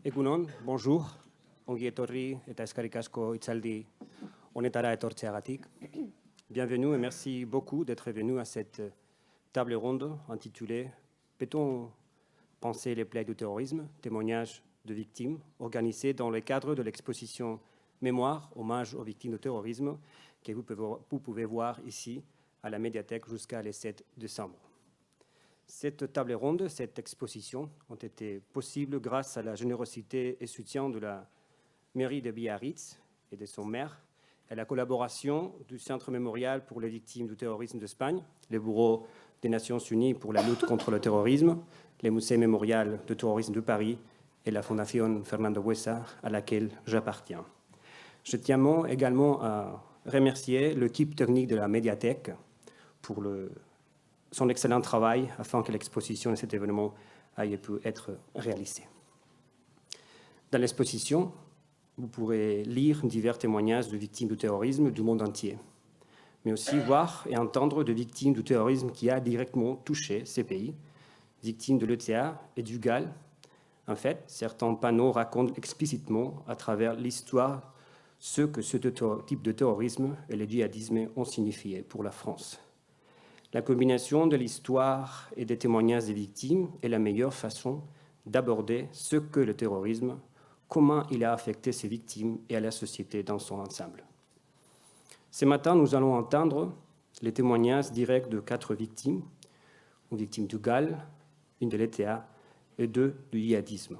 Egunon, bonjour. Ongi etorri eta eskerrik asko itzaldi honetara etortzeagatik. Bienvenue et merci beaucoup d'être venu à cette table ronde intitulée « Peut-on penser les plaies du terrorisme? Témoignages de victimes » organisée dans le cadre de l'exposition « Mémoire, hommage aux victimes du terrorisme » que vous pouvez voir ici à la médiathèque jusqu'à le 7 décembre. Cette table ronde, cette exposition ont été possibles grâce à la générosité et soutien de la mairie de Biarritz et de son maire, et à la collaboration du Centre mémorial pour les victimes du terrorisme d'Espagne, le Bureau des Nations Unies pour la lutte contre le terrorisme, le Musée mémorial du terrorisme de Paris et la Fondation Fernando Buesa à laquelle j'appartiens. Je tiens également à remercier l'équipe technique de la médiathèque pour son excellent travail afin que l'exposition de cet événement ait pu être réalisée. Dans l'exposition, vous pourrez lire divers témoignages de victimes du terrorisme du monde entier, mais aussi voir et entendre de victimes du terrorisme qui a directement touché ces pays, victimes de l'ETA et du GAL. En fait, certains panneaux racontent explicitement à travers l'histoire ce que ce type de terrorisme et le djihadisme ont signifié pour la France. La combinaison de l'histoire et des témoignages des victimes est la meilleure façon d'aborder ce que le terrorisme, comment il a affecté ces victimes et à la société dans son ensemble. Ce matin, nous allons entendre les témoignages directs de 4 victimes, une victime du GAL, une de l'ETA et 2 du djihadisme.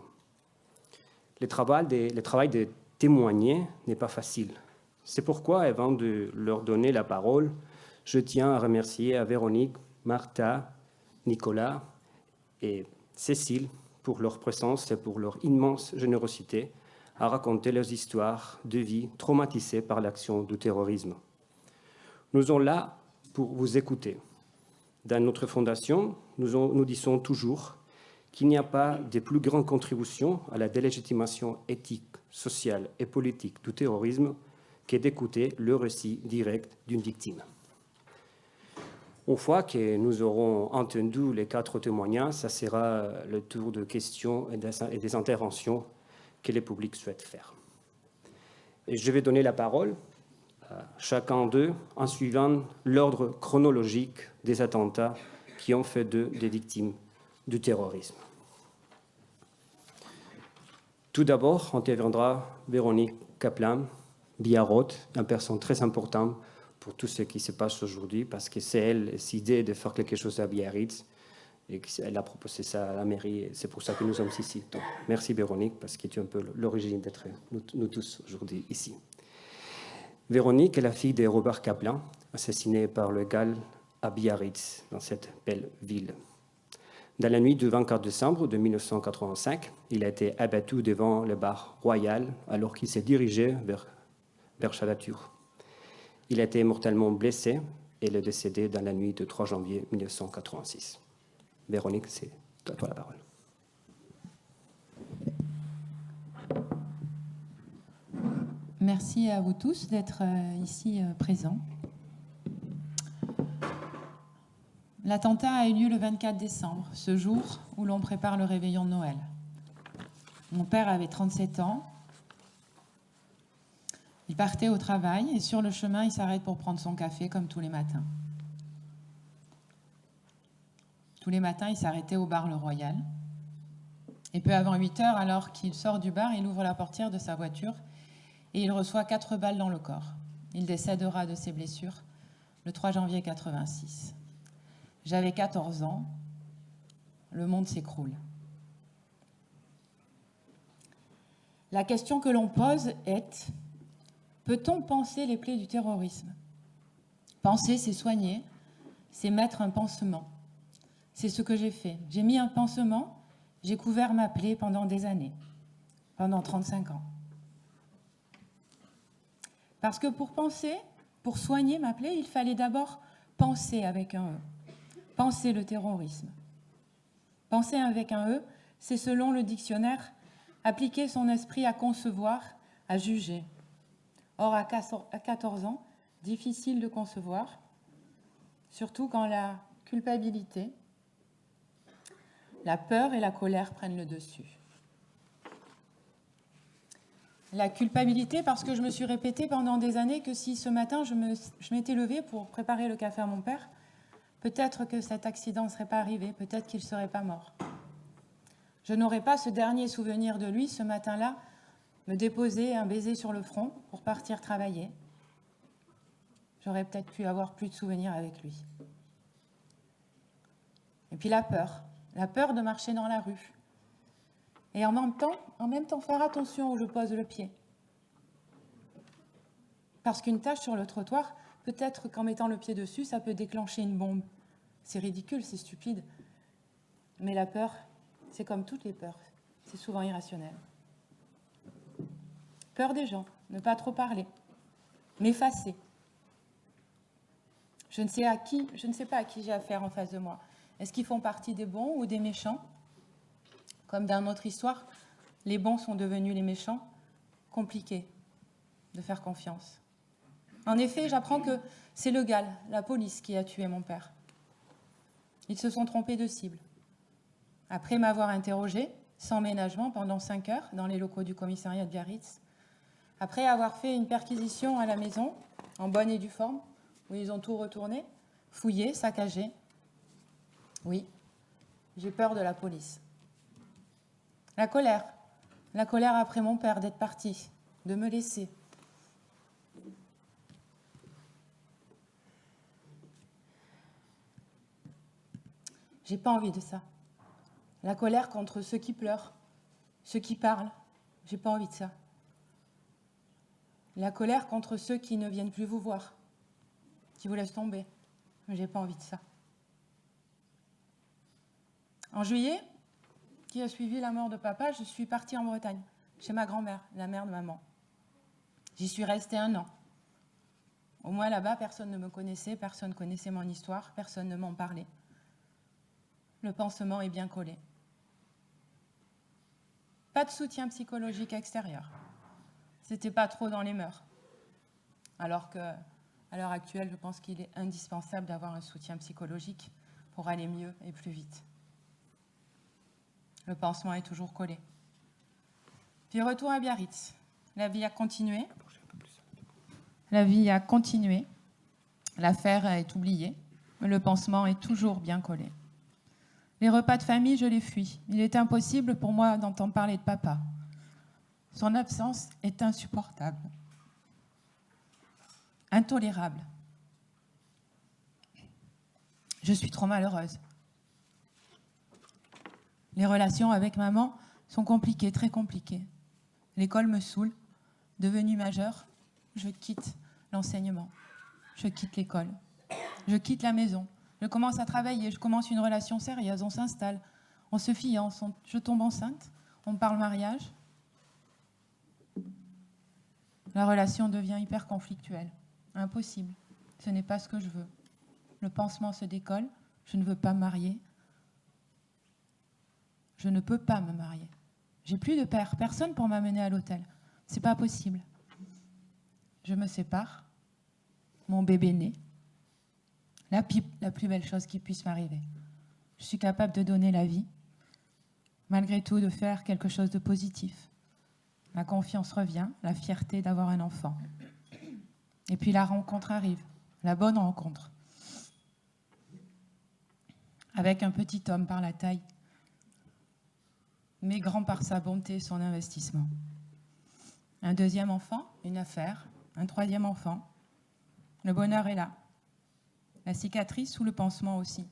Le travail de témoigner n'est pas facile. C'est pourquoi, avant de leur donner la parole, je tiens à remercier à Véronique, Martha, Nicolas et Cécile pour leur présence et pour leur immense générosité à raconter leurs histoires de vie traumatisées par l'action du terrorisme. Nous sommes là pour vous écouter. Dans notre fondation, nous disons toujours qu'il n'y a pas de plus grande contribution à la délégitimation éthique, sociale et politique du terrorisme que d'écouter le récit direct d'une victime. Une fois que nous aurons entendu les 4 témoignages, ça sera le tour de questions et des interventions que le public souhaite faire. Et je vais donner la parole à chacun d'eux en suivant l'ordre chronologique des attentats qui ont fait d'eux des victimes du terrorisme. Tout d'abord, interviendra Véronique Kaplan, Biarritz, une personne très importante pour tout ce qui se passe aujourd'hui, parce que c'est elle, cette idée de faire quelque chose à Biarritz, et elle a proposé ça à la mairie, et c'est pour ça que nous sommes ici. Donc, merci Véronique, parce que tu es un peu l'origine d'être nous tous aujourd'hui ici. Véronique est la fille de Robert Kaplan, assassiné par le GAL à Biarritz, dans cette belle ville. Dans la nuit du 24 décembre de 1985, il a été abattu devant le bar Royal alors qu'il s'est dirigé vers Chalature. Il a été mortellement blessé et il est décédé dans la nuit du 3 janvier 1986. Véronique, c'est à toi la parole. Merci à vous tous d'être ici présents. L'attentat a eu lieu le 24 décembre, ce jour où l'on prépare le réveillon de Noël. Mon père avait 37 ans. Il partait au travail et sur le chemin, il s'arrête pour prendre son café comme tous les matins. Tous les matins, il s'arrêtait au bar Le Royal. Et peu avant 8 heures, alors qu'il sort du bar, il ouvre la portière de sa voiture et il reçoit 4 balles dans le corps. Il décédera de ses blessures le 3 janvier 1986. J'avais 14 ans. Le monde s'écroule. La question que l'on pose est: peut-on panser les plaies du terrorisme? Penser, c'est soigner, c'est mettre un pansement. C'est ce que j'ai fait. J'ai mis un pansement, j'ai couvert ma plaie pendant des années, pendant 35 ans. Parce que pour penser, pour soigner ma plaie, il fallait d'abord penser avec un E. Penser le terrorisme. Penser avec un E, c'est selon le dictionnaire, appliquer son esprit à concevoir, à juger. Or, à 14 ans, difficile de concevoir, surtout quand la culpabilité, la peur et la colère prennent le dessus. La culpabilité parce que je me suis répété pendant des années que si ce matin je m'étais levée pour préparer le café à mon père, peut-être que cet accident ne serait pas arrivé, peut-être qu'il ne serait pas mort. Je n'aurais pas ce dernier souvenir de lui ce matin-là, me déposer un baiser sur le front pour partir travailler. J'aurais peut-être pu avoir plus de souvenirs avec lui. Et puis la peur de marcher dans la rue. Et en même temps faire attention où je pose le pied. Parce qu'une tache sur le trottoir, peut-être qu'en mettant le pied dessus, ça peut déclencher une bombe. C'est ridicule, c'est stupide. Mais la peur, c'est comme toutes les peurs, c'est souvent irrationnel. Peur des gens, ne pas trop parler, m'effacer. Je ne sais pas à qui j'ai affaire en face de moi. Est-ce qu'ils font partie des bons ou des méchants? Comme dans notre histoire, les bons sont devenus les méchants. Compliqué de faire confiance. En effet, j'apprends que c'est le GAL, la police, qui a tué mon père. Ils se sont trompés de cible. Après m'avoir interrogé, sans ménagement, pendant 5 heures, dans les locaux du commissariat de Biarritz, après avoir fait une perquisition à la maison, en bonne et due forme, où ils ont tout retourné, fouillé, saccagé. Oui, j'ai peur de la police. La colère après mon père d'être parti, de me laisser. J'ai pas envie de ça. La colère contre ceux qui pleurent, ceux qui parlent, j'ai pas envie de ça. La colère contre ceux qui ne viennent plus vous voir, qui vous laissent tomber, j'ai pas envie de ça. En juillet, qui a suivi la mort de papa, je suis partie en Bretagne, chez ma grand-mère, la mère de maman. J'y suis restée 1 an. Au moins là-bas, personne ne me connaissait, personne ne connaissait mon histoire, personne ne m'en parlait. Le pansement est bien collé. Pas de soutien psychologique extérieur. C'était pas trop dans les mœurs. Alors que, à l'heure actuelle, je pense qu'il est indispensable d'avoir un soutien psychologique pour aller mieux et plus vite. Le pansement est toujours collé. Puis retour à Biarritz. La vie a continué. L'affaire est oubliée, mais le pansement est toujours bien collé. Les repas de famille, je les fuis. Il est impossible pour moi d'entendre parler de papa. Son absence est insupportable, intolérable. Je suis trop malheureuse. Les relations avec maman sont compliquées, très compliquées. L'école me saoule. Devenue majeure, je quitte l'enseignement. Je quitte l'école. Je quitte la maison. Je commence à travailler. Je commence une relation sérieuse. On s'installe. On se fiance. Je tombe enceinte. On parle mariage. La relation devient hyper conflictuelle. Impossible. Ce n'est pas ce que je veux. Le pansement se décolle. Je ne veux pas me marier. Je ne peux pas me marier. J'ai plus de père, personne pour m'amener à l'hôtel. C'est pas possible. Je me sépare. Mon bébé naît. La plus belle chose qui puisse m'arriver. Je suis capable de donner la vie. Malgré tout, de faire quelque chose de positif. La confiance revient, la fierté d'avoir un enfant. Et puis la rencontre arrive, la bonne rencontre. Avec un petit homme par la taille, mais grand par sa bonté et son investissement. Un 2e enfant, une affaire, un 3e enfant. Le bonheur est là. La cicatrice sous le pansement aussi,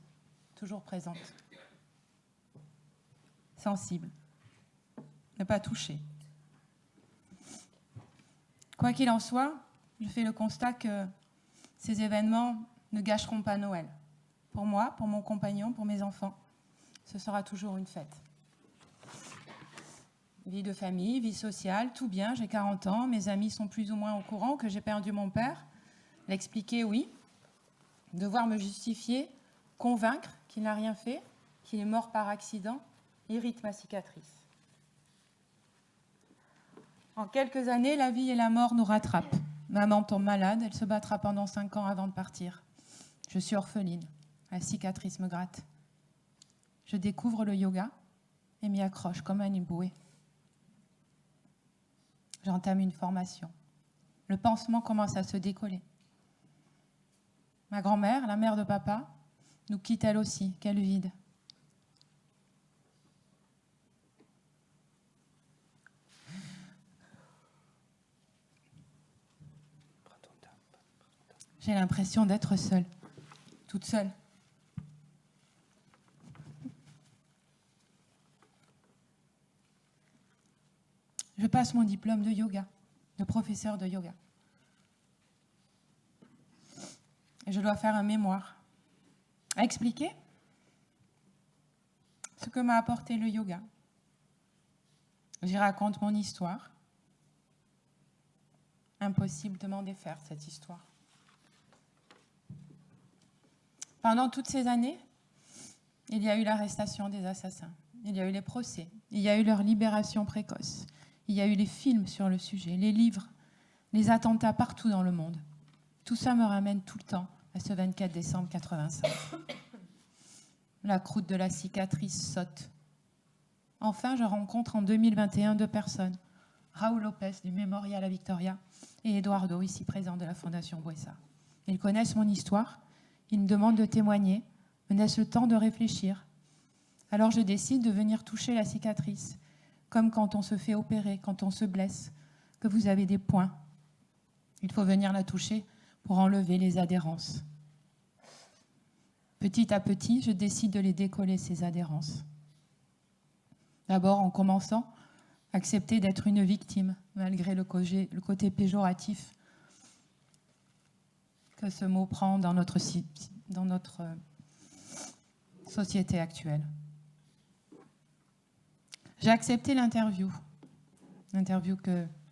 toujours présente. Sensible. Ne pas toucher. Quoi qu'il en soit, je fais le constat que ces événements ne gâcheront pas Noël. Pour moi, pour mon compagnon, pour mes enfants, ce sera toujours une fête. Vie de famille, vie sociale, tout bien, j'ai 40 ans, mes amis sont plus ou moins au courant que j'ai perdu mon père. L'expliquer, oui. Devoir me justifier, convaincre qu'il n'a rien fait, qu'il est mort par accident, irrite ma cicatrice. En quelques années, la vie et la mort nous rattrapent. Maman tombe malade, elle se battra pendant 5 ans avant de partir. Je suis orpheline, la cicatrice me gratte. Je découvre le yoga et m'y accroche comme un éboué. J'entame une formation. Le pansement commence à se décoller. Ma grand-mère, la mère de papa, nous quitte elle aussi. Quel vide. J'ai l'impression d'être seule, toute seule. Je passe mon diplôme de yoga, de professeur de yoga. Et je dois faire un mémoire à expliquer ce que m'a apporté le yoga. J'y raconte mon histoire. Impossible de m'en défaire, cette histoire. Pendant toutes ces années, il y a eu l'arrestation des assassins, il y a eu les procès, il y a eu leur libération précoce, il y a eu les films sur le sujet, les livres, les attentats partout dans le monde. Tout ça me ramène tout le temps à ce 24 décembre 1985. La croûte de la cicatrice saute. Enfin, je rencontre en 2021 deux personnes, Raoul Lopez du Mémorial à Victoria et Eduardo, ici présent de la Fondation Bouessa. Ils connaissent mon histoire, ils me demandent de témoigner, me laissent le temps de réfléchir. Alors je décide de venir toucher la cicatrice, comme quand on se fait opérer, quand on se blesse, que vous avez des points. Il faut venir la toucher pour enlever les adhérences. Petit à petit, je décide de les décoller, ces adhérences. D'abord en commençant à accepter d'être une victime, malgré le côté péjoratif que ce mot prend dans notre société actuelle. J'ai accepté l'interview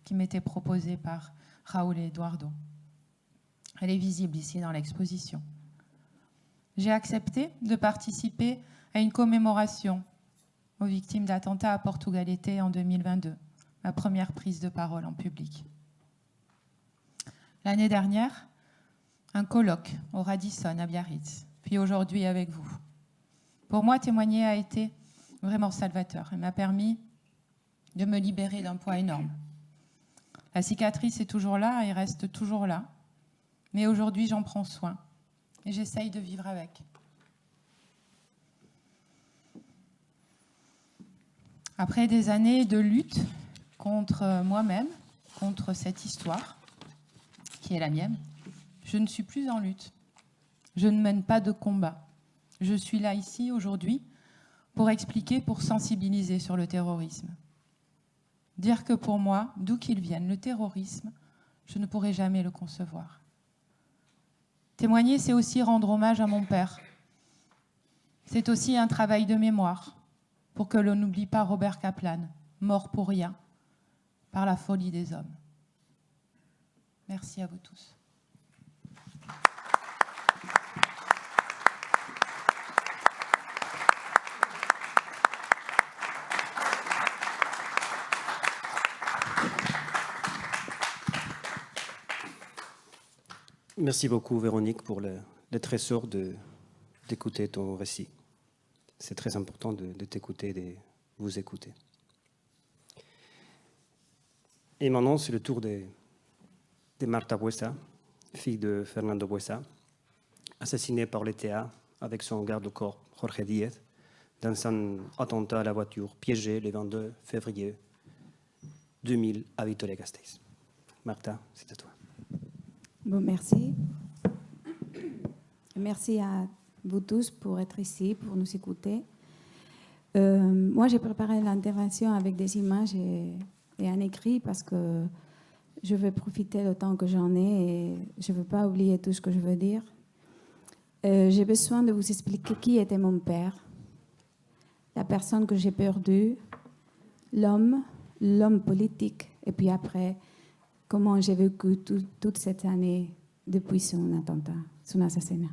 qui m'était proposée par Raoul et Eduardo. Elle est visible ici dans l'exposition. J'ai accepté de participer à une commémoration aux victimes d'attentats à Portugalete en 2022, ma première prise de parole en public. L'année dernière, un colloque au Radisson à Biarritz, puis aujourd'hui avec vous. Pour moi, témoigner a été vraiment salvateur. Il m'a permis de me libérer d'un poids énorme. La cicatrice est toujours là et reste toujours là, mais aujourd'hui, j'en prends soin et j'essaye de vivre avec. Après des années de lutte contre moi-même, contre cette histoire qui est la mienne, je ne suis plus en lutte. Je ne mène pas de combat. Je suis là ici aujourd'hui pour expliquer, pour sensibiliser sur le terrorisme. Dire que pour moi, d'où qu'il vienne, le terrorisme, je ne pourrai jamais le concevoir. Témoigner, c'est aussi rendre hommage à mon père. C'est aussi un travail de mémoire pour que l'on n'oublie pas Robert Kaplan, mort pour rien, par la folie des hommes. Merci à vous tous. Merci beaucoup, Véronique, pour le trésor d'écouter ton récit. C'est très important de t'écouter, de vous écouter. Et maintenant, c'est le tour de Marta Bouessa, fille de Fernando Bouessa, assassinée par l'ETA avec son garde-corps Jorge Díez dans un attentat à la voiture piégée le 22 février 2000 à Vitoria-Gasteiz. Marta, c'est à toi. Bon, merci. Merci à vous tous pour être ici, pour nous écouter. Moi, j'ai préparé l'intervention avec des images et un écrit parce que je veux profiter le temps que j'en ai et je ne veux pas oublier tout ce que je veux dire. J'ai besoin de vous expliquer qui était mon père, la personne que j'ai perdue, l'homme politique, et puis après, comment j'ai vécu toute cette année depuis son attentat, son assassinat.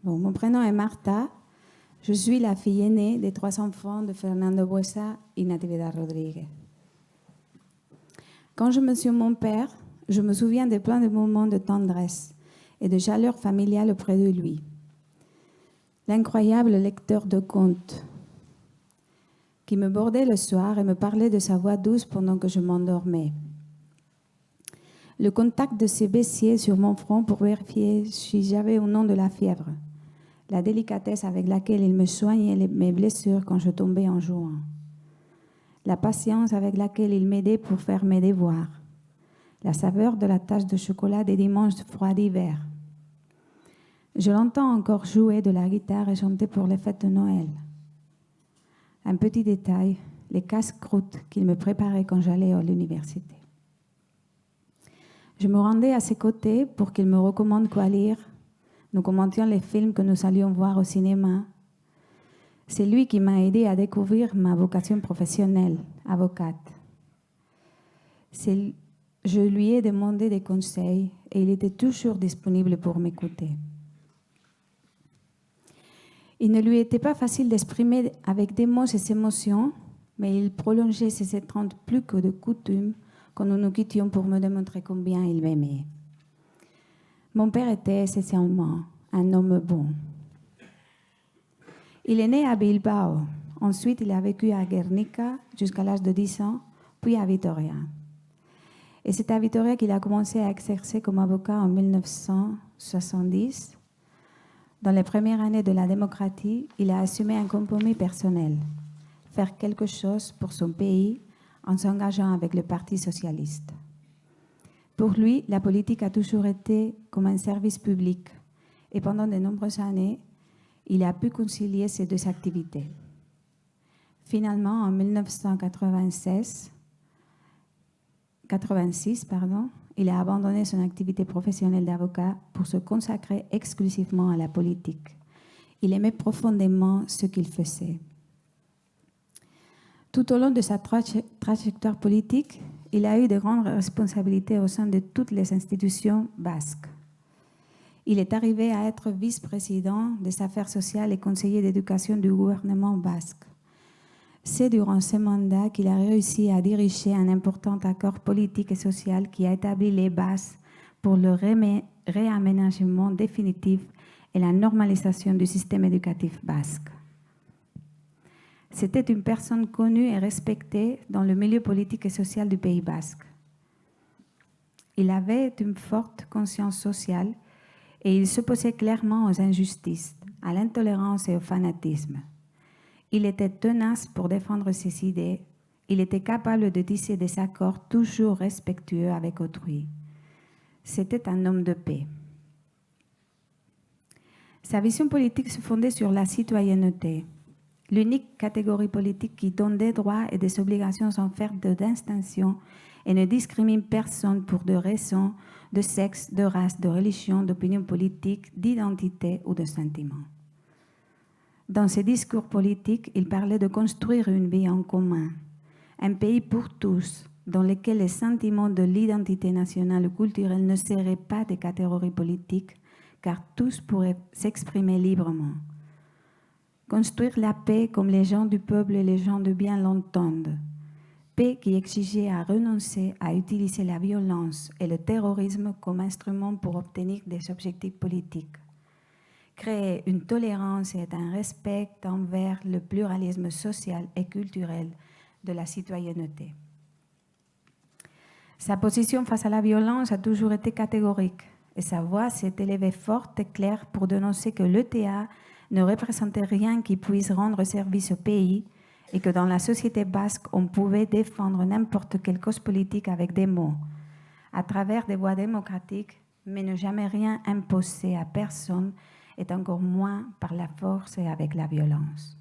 Bon, mon prénom est Marta. Je suis la fille aînée des 3 enfants de Fernando Bouessa et Natividad Rodríguez. Quand je mentionne mon père, je me souviens de plein de moments de tendresse et de chaleur familiale auprès de lui. L'incroyable lecteur de contes, qui me bordait le soir et me parlait de sa voix douce pendant que je m'endormais. Le contact de ses baissiers sur mon front pour vérifier si j'avais ou non de la fièvre. La délicatesse avec laquelle il me soignait mes blessures quand je tombais en jouant. La patience avec laquelle il m'aidait pour faire mes devoirs. La saveur de la tache de chocolat des dimanches froids d'hiver. Je l'entends encore jouer de la guitare et chanter pour les fêtes de Noël. Un petit détail, les casse-croûtes qu'il me préparait quand j'allais à l'université. Je me rendais à ses côtés pour qu'il me recommande quoi lire. Nous commentions les films que nous allions voir au cinéma. C'est lui qui m'a aidé à découvrir ma vocation professionnelle, avocate. Je lui ai demandé des conseils et il était toujours disponible pour m'écouter. Il ne lui était pas facile d'exprimer avec des mots ses émotions, mais il prolongeait ses étreintes plus que de coutume quand nous nous quittions pour me démontrer combien il m'aimait. Mon père était essentiellement un homme bon. Il est né à Bilbao. Ensuite, il a vécu à Guernica jusqu'à l'âge de 10 ans, puis à Vitoria. Et c'est à Vitoria qu'il a commencé à exercer comme avocat en 1970. Dans les premières années de la démocratie, il a assumé un compromis personnel, faire quelque chose pour son pays en s'engageant avec le Parti socialiste. Pour lui, la politique a toujours été comme un service public et pendant de nombreuses années, il a pu concilier ces deux activités. Finalement, en 1986, il a abandonné son activité professionnelle d'avocat pour se consacrer exclusivement à la politique. Il aimait profondément ce qu'il faisait. Tout au long de sa trajectoire politique, il a eu de grandes responsabilités au sein de toutes les institutions basques. Il est arrivé à être vice-président des affaires sociales et conseiller d'éducation du gouvernement basque. C'est durant ce mandat qu'il a réussi à diriger un important accord politique et social qui a établi les bases pour le réaménagement définitif et la normalisation du système éducatif basque. C'était une personne connue et respectée dans le milieu politique et social du Pays basque. Il avait une forte conscience sociale et il s'opposait clairement aux injustices, à l'intolérance et au fanatisme. Il était tenace pour défendre ses idées. Il était capable de tisser des accords toujours respectueux avec autrui. C'était un homme de paix. Sa vision politique se fondait sur la citoyenneté, l'unique catégorie politique qui donne des droits et des obligations sans faire de distinction et ne discrimine personne pour de raisons de sexe, de race, de religion, d'opinion politique, d'identité ou de sentiment. Dans ses discours politiques, il parlait de construire une vie en commun, un pays pour tous, dans lequel les sentiments de l'identité nationale ou culturelle ne seraient pas des catégories politiques, car tous pourraient s'exprimer librement. Construire la paix comme les gens du peuple et les gens de bien l'entendent. Paix qui exigeait à renoncer à utiliser la violence et le terrorisme comme instrument pour obtenir des objectifs politiques. Créer une tolérance et un respect envers le pluralisme social et culturel de la citoyenneté. Sa position face à la violence a toujours été catégorique et sa voix s'est élevée forte et claire pour dénoncer que l'ETA ne représentait rien qui puisse rendre service au pays et que dans la société basque, on pouvait défendre n'importe quelle cause politique avec des mots, à travers des voies démocratiques, mais ne jamais rien imposer à personne et encore moins par la force et avec la violence.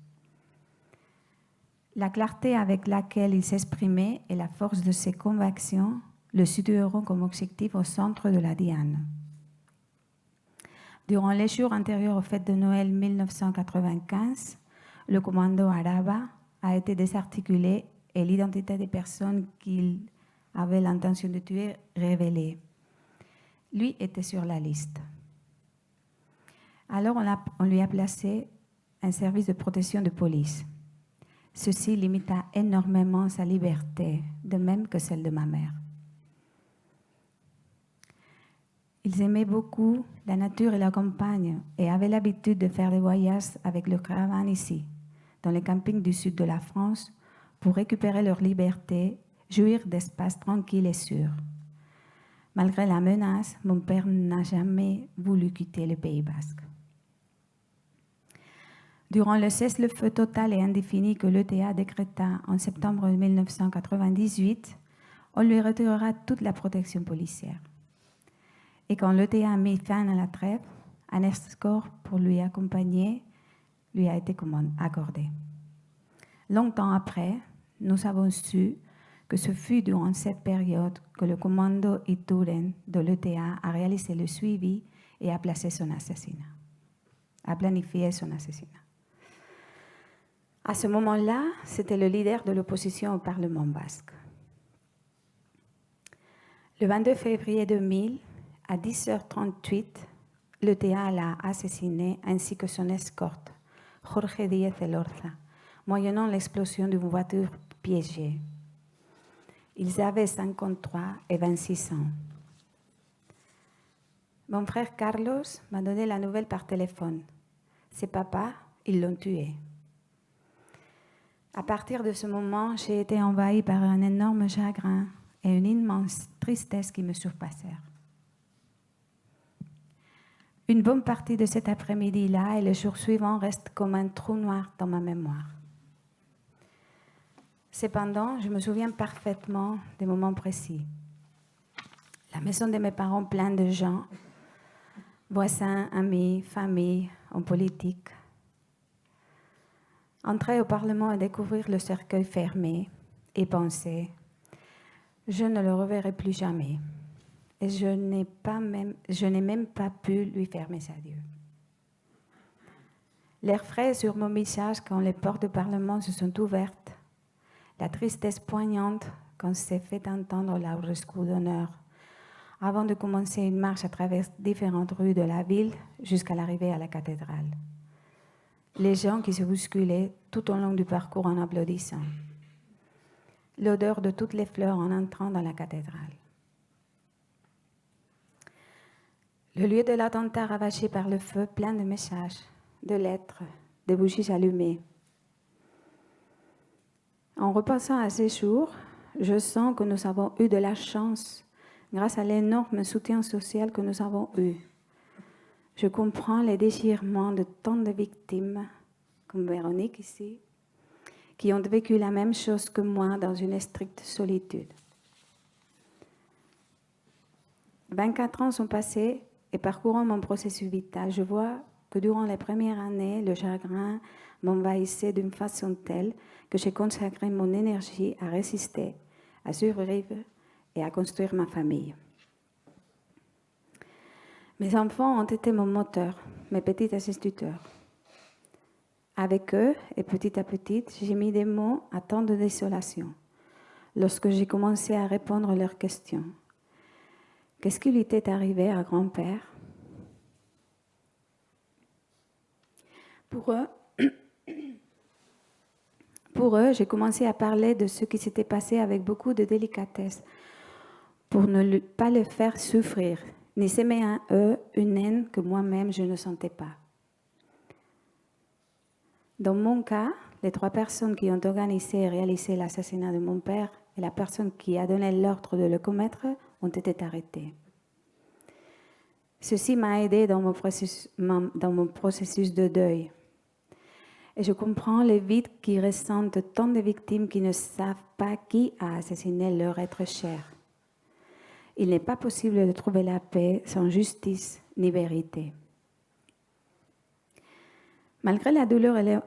La clarté avec laquelle il s'exprimait et la force de ses convictions le situeront comme objectif au centre de la diane. Durant les jours antérieurs aux fêtes de Noël 1995, le commando Araba a été désarticulé et l'identité des personnes qu'il avait l'intention de tuer révélée. Lui était sur la liste. Alors on lui a placé un service de protection de police. Ceci limita énormément sa liberté, de même que celle de ma mère. Ils aimaient beaucoup la nature et la campagne et avaient l'habitude de faire des voyages avec le caravane ici, dans les campings du sud de la France pour récupérer leur liberté, jouir d'espaces tranquilles et sûrs. Malgré la menace, mon père n'a jamais voulu quitter le Pays basque. Durant le cessez-le-feu total et indéfini que l'ETA décréta en septembre 1998, on lui retirera toute la protection policière. Et quand l'ETA a mis fin à la trêve, un escorte pour lui accompagner lui a été accordé. Longtemps après, nous avons su que ce fut durant cette période que le commando Ituren de l'ETA a réalisé le suivi et a planifié son assassinat. À ce moment-là, c'était le leader de l'opposition au Parlement basque. Le 22 février 2000, à 10h38, l'ETA l'a assassiné ainsi que son escorte, Jorge Díez Elorza, moyennant l'explosion d'une voiture piégée. Ils avaient 53 et 26 ans. Mon frère Carlos m'a donné la nouvelle par téléphone. Ses papas, ils l'ont tué. À partir de ce moment, j'ai été envahie par un énorme chagrin et une immense tristesse qui me surpassèrent. Une bonne partie de cet après-midi-là et le jour suivant restent comme un trou noir dans ma mémoire. Cependant, je me souviens parfaitement des moments précis. La maison de mes parents pleine de gens, voisins, amis, famille, hommes politiques. Entrer au Parlement et découvrir le cercueil fermé et penser « Je ne le reverrai plus jamais ». Et je n'ai même pas pu lui faire mes adieux. L'air frais sur mon visage quand les portes du Parlement se sont ouvertes, la tristesse poignante quand s'est fait entendre l'Aurescu d'honneur, avant de commencer une marche à travers différentes rues de la ville jusqu'à l'arrivée à la cathédrale. Les gens qui se bousculaient tout au long du parcours en applaudissant. L'odeur de toutes les fleurs en entrant dans la cathédrale. Le lieu de l'attentat ravagé par le feu, plein de messages, de lettres, de bougies allumées. En repensant à ces jours, je sens que nous avons eu de la chance grâce à l'énorme soutien social que nous avons eu. Je comprends les déchirements de tant de victimes, comme Véronique ici, qui ont vécu la même chose que moi dans une stricte solitude. 24 ans sont passés et parcourant mon processus vital, je vois que durant les premières années, le chagrin m'envahissait d'une façon telle que j'ai consacré mon énergie à résister, à survivre et à construire ma famille. Mes enfants ont été mon moteur, mes petits instituteurs. Avec eux, et petit à petit, j'ai mis des mots à tant de désolation. Lorsque j'ai commencé à répondre à leurs questions. Qu'est-ce qui lui était arrivé à grand-père? Pour eux, j'ai commencé à parler de ce qui s'était passé avec beaucoup de délicatesse, pour ne pas les faire souffrir, ni s'aimer à eux une haine que moi-même je ne sentais pas. Dans mon cas, les 3 personnes qui ont organisé et réalisé l'assassinat de mon père et la personne qui a donné l'ordre de le commettre ont été arrêtés. Ceci m'a aidé dans mon processus de deuil. Et je comprends les vides qui ressentent tant de victimes qui ne savent pas qui a assassiné leur être cher. Il n'est pas possible de trouver la paix sans justice ni vérité. Malgré la douleur et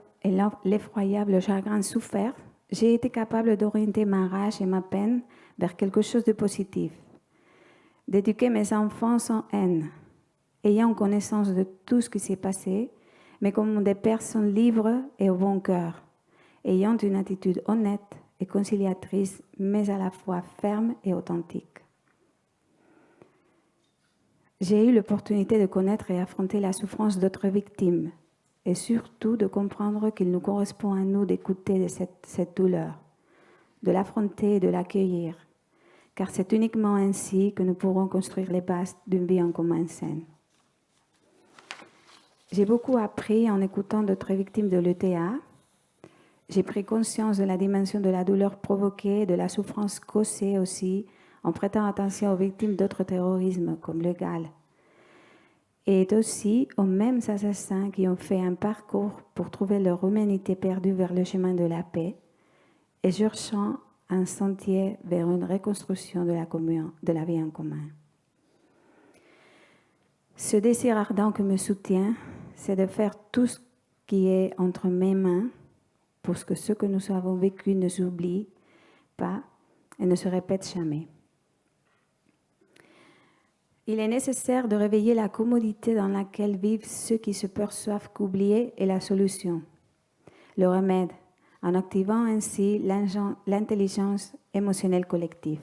l'effroyable chagrin souffert, j'ai été capable d'orienter ma rage et ma peine vers quelque chose de positif, d'éduquer mes enfants sans haine, ayant connaissance de tout ce qui s'est passé, mais comme des personnes libres et au bon cœur, ayant une attitude honnête et conciliatrice, mais à la fois ferme et authentique. J'ai eu l'opportunité de connaître et affronter la souffrance d'autres victimes, et surtout de comprendre qu'il nous correspond à nous d'écouter cette douleur, de l'affronter et de l'accueillir, car c'est uniquement ainsi que nous pourrons construire les bases d'une vie en commun saine. J'ai beaucoup appris en écoutant d'autres victimes de l'ETA, j'ai pris conscience de la dimension de la douleur provoquée, de la souffrance causée aussi, en prêtant attention aux victimes d'autres terrorismes, comme le GAL. Et aussi aux mêmes assassins qui ont fait un parcours pour trouver leur humanité perdue vers le chemin de la paix et cherchant un sentier vers une reconstruction de la vie en commun. Ce désir ardent que me soutient, c'est de faire tout ce qui est entre mes mains pour que ce que nous avons vécu ne s'oublie pas et ne se répète jamais. Il est nécessaire de réveiller la commodité dans laquelle vivent ceux qui se perçoivent qu'oublier est la solution, le remède, en activant ainsi l'intelligence émotionnelle collective.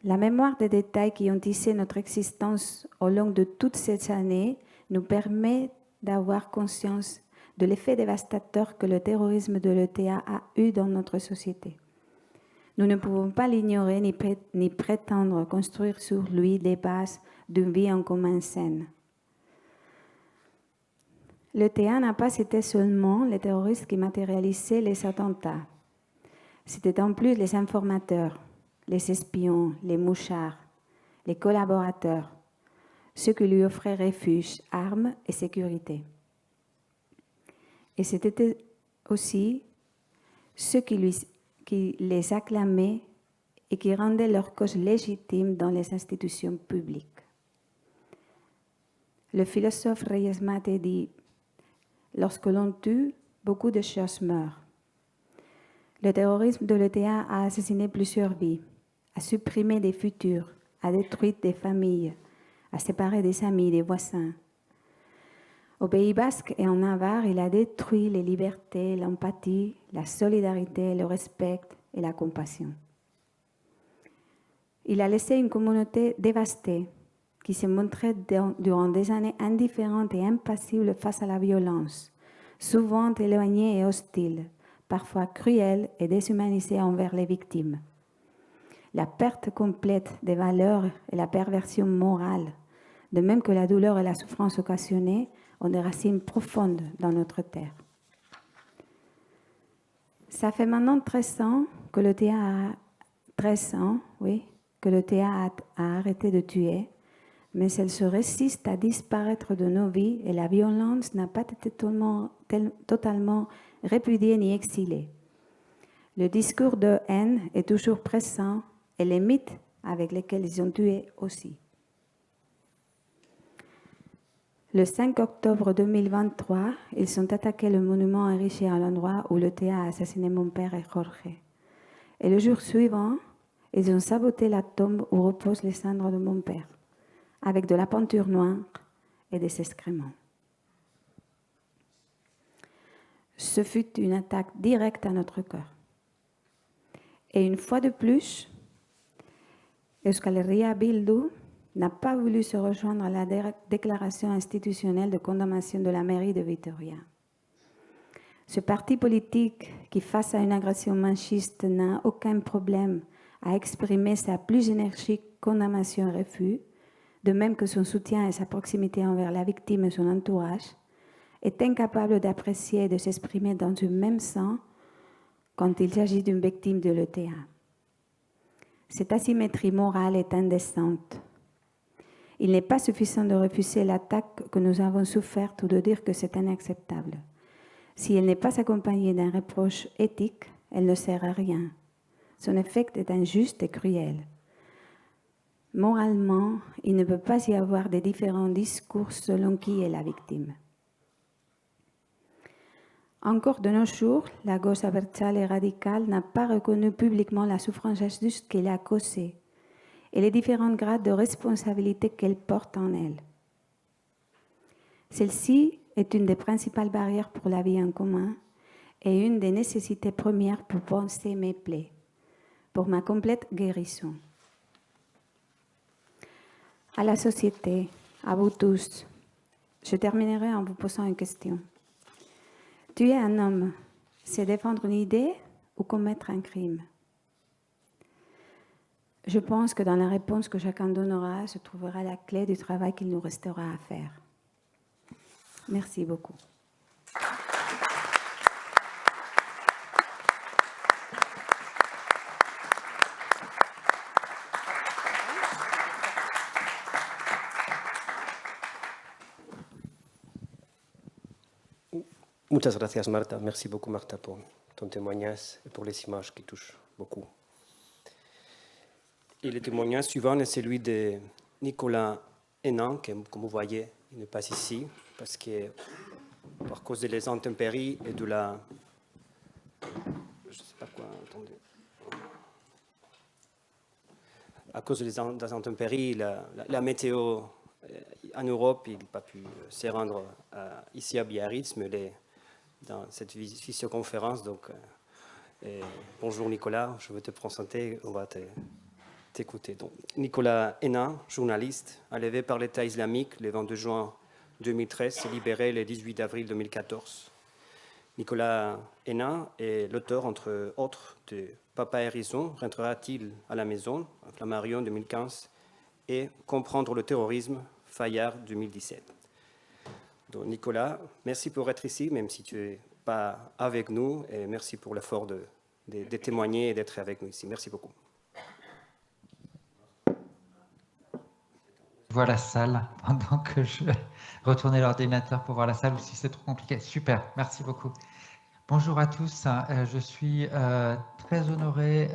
La mémoire des détails qui ont tissé notre existence au long de toutes ces années nous permet d'avoir conscience de l'effet dévastateur que le terrorisme de l'ETA a eu dans notre société. Nous ne pouvons pas l'ignorer ni prétendre construire sur lui les bases d'une vie en commun saine. L'ETA n'a pas été seulement les terroristes qui matérialisaient les attentats. C'était en plus les informateurs, les espions, les mouchards, les collaborateurs, ceux qui lui offraient refuge, armes et sécurité. Et c'était aussi ceux qui les acclamaient et qui rendaient leur cause légitime dans les institutions publiques. Le philosophe Reyes Mate dit « Lorsque l'on tue, beaucoup de choses meurent. » Le terrorisme de l'ETA a assassiné plusieurs vies, a supprimé des futurs, a détruit des familles, a séparé des amis, des voisins. Au Pays Basque et en Navarre, il a détruit les libertés, l'empathie, la solidarité, le respect et la compassion. Il a laissé une communauté dévastée qui s'est montrée durant des années indifférente et impassible face à la violence, souvent éloignée et hostile, parfois cruelle et déshumanisée envers les victimes. La perte complète des valeurs et la perversion morale, de même que la douleur et la souffrance occasionnées, ont des racines profondes dans notre terre. Ça fait maintenant 13 ans que l'ETA a arrêté de tuer, mais elle se résiste à disparaître de nos vies et la violence n'a pas été totalement répudiée ni exilée. Le discours de haine est toujours présent et les mythes avec lesquels ils ont tué aussi. Le 5 octobre 2023, ils ont attaqué le monument érigé à l'endroit où l'ETA a assassiné mon père et Jorge. Et le jour suivant, ils ont saboté la tombe où reposent les cendres de mon père, avec de la peinture noire et des excréments. Ce fut une attaque directe à notre cœur. Et une fois de plus, Euskal Herria Bildu n'a pas voulu se rejoindre à la déclaration institutionnelle de condamnation de la mairie de Vitoria. Ce parti politique qui, face à une agression machiste, n'a aucun problème à exprimer sa plus énergique condamnation et refus, de même que son soutien et sa proximité envers la victime et son entourage, est incapable d'apprécier et de s'exprimer dans le même sens quand il s'agit d'une victime de l'ETA. Cette asymétrie morale est indécente. Il n'est pas suffisant de refuser l'attaque que nous avons soufferte ou de dire que c'est inacceptable. Si elle n'est pas accompagnée d'un reproche éthique, elle ne sert à rien. Son effet est injuste et cruel. Moralement, il ne peut pas y avoir de différents discours selon qui est la victime. Encore de nos jours, la gauche abertzale et radicale n'a pas reconnu publiquement la souffrance injuste qu'elle a causée et les différents grades de responsabilité qu'elle porte en elle. Celle-ci est une des principales barrières pour la vie en commun et une des nécessités premières pour penser mes plaies, pour ma complète guérison. À la société, à vous tous, je terminerai en vous posant une question. Tuer un homme, c'est défendre une idée ou commettre un crime? Je pense que dans la réponse que chacun donnera se trouvera la clé du travail qu'il nous restera à faire. Merci beaucoup. Muchas gracias, Marta. Merci beaucoup, Marta, pour ton témoignage et pour les images qui touchent beaucoup. Et le témoignage suivant est celui de Nicolas Hénin, qui, comme vous voyez, il n'est pas ici, parce que, par cause des intempéries et de la... Je ne sais pas quoi, attendez. À cause des intempéries, la météo en Europe, il n'a pas pu se rendre ici à Biarritz, mais dans cette visioconférence. Donc, bonjour Nicolas, je veux te présenter, on va t'écouter. Donc, Nicolas Hénin, journaliste, enlevé par l'État islamique le 22 juin 2013, s'est libéré le 18 avril 2014. Nicolas Hénin est l'auteur, entre autres, de Papa Hérisson, rentrera-t-il à la maison, Flammarion 2015, et Comprendre le terrorisme, Fayard 2017. Donc, Nicolas, merci pour être ici, même si tu n'es pas avec nous, et merci pour l'effort de témoigner et d'être avec nous ici. Merci beaucoup. Je vois la salle pendant que je retournais l'ordinateur pour voir la salle, ou si c'est trop compliqué. Super, merci beaucoup. Bonjour à tous, je suis très honoré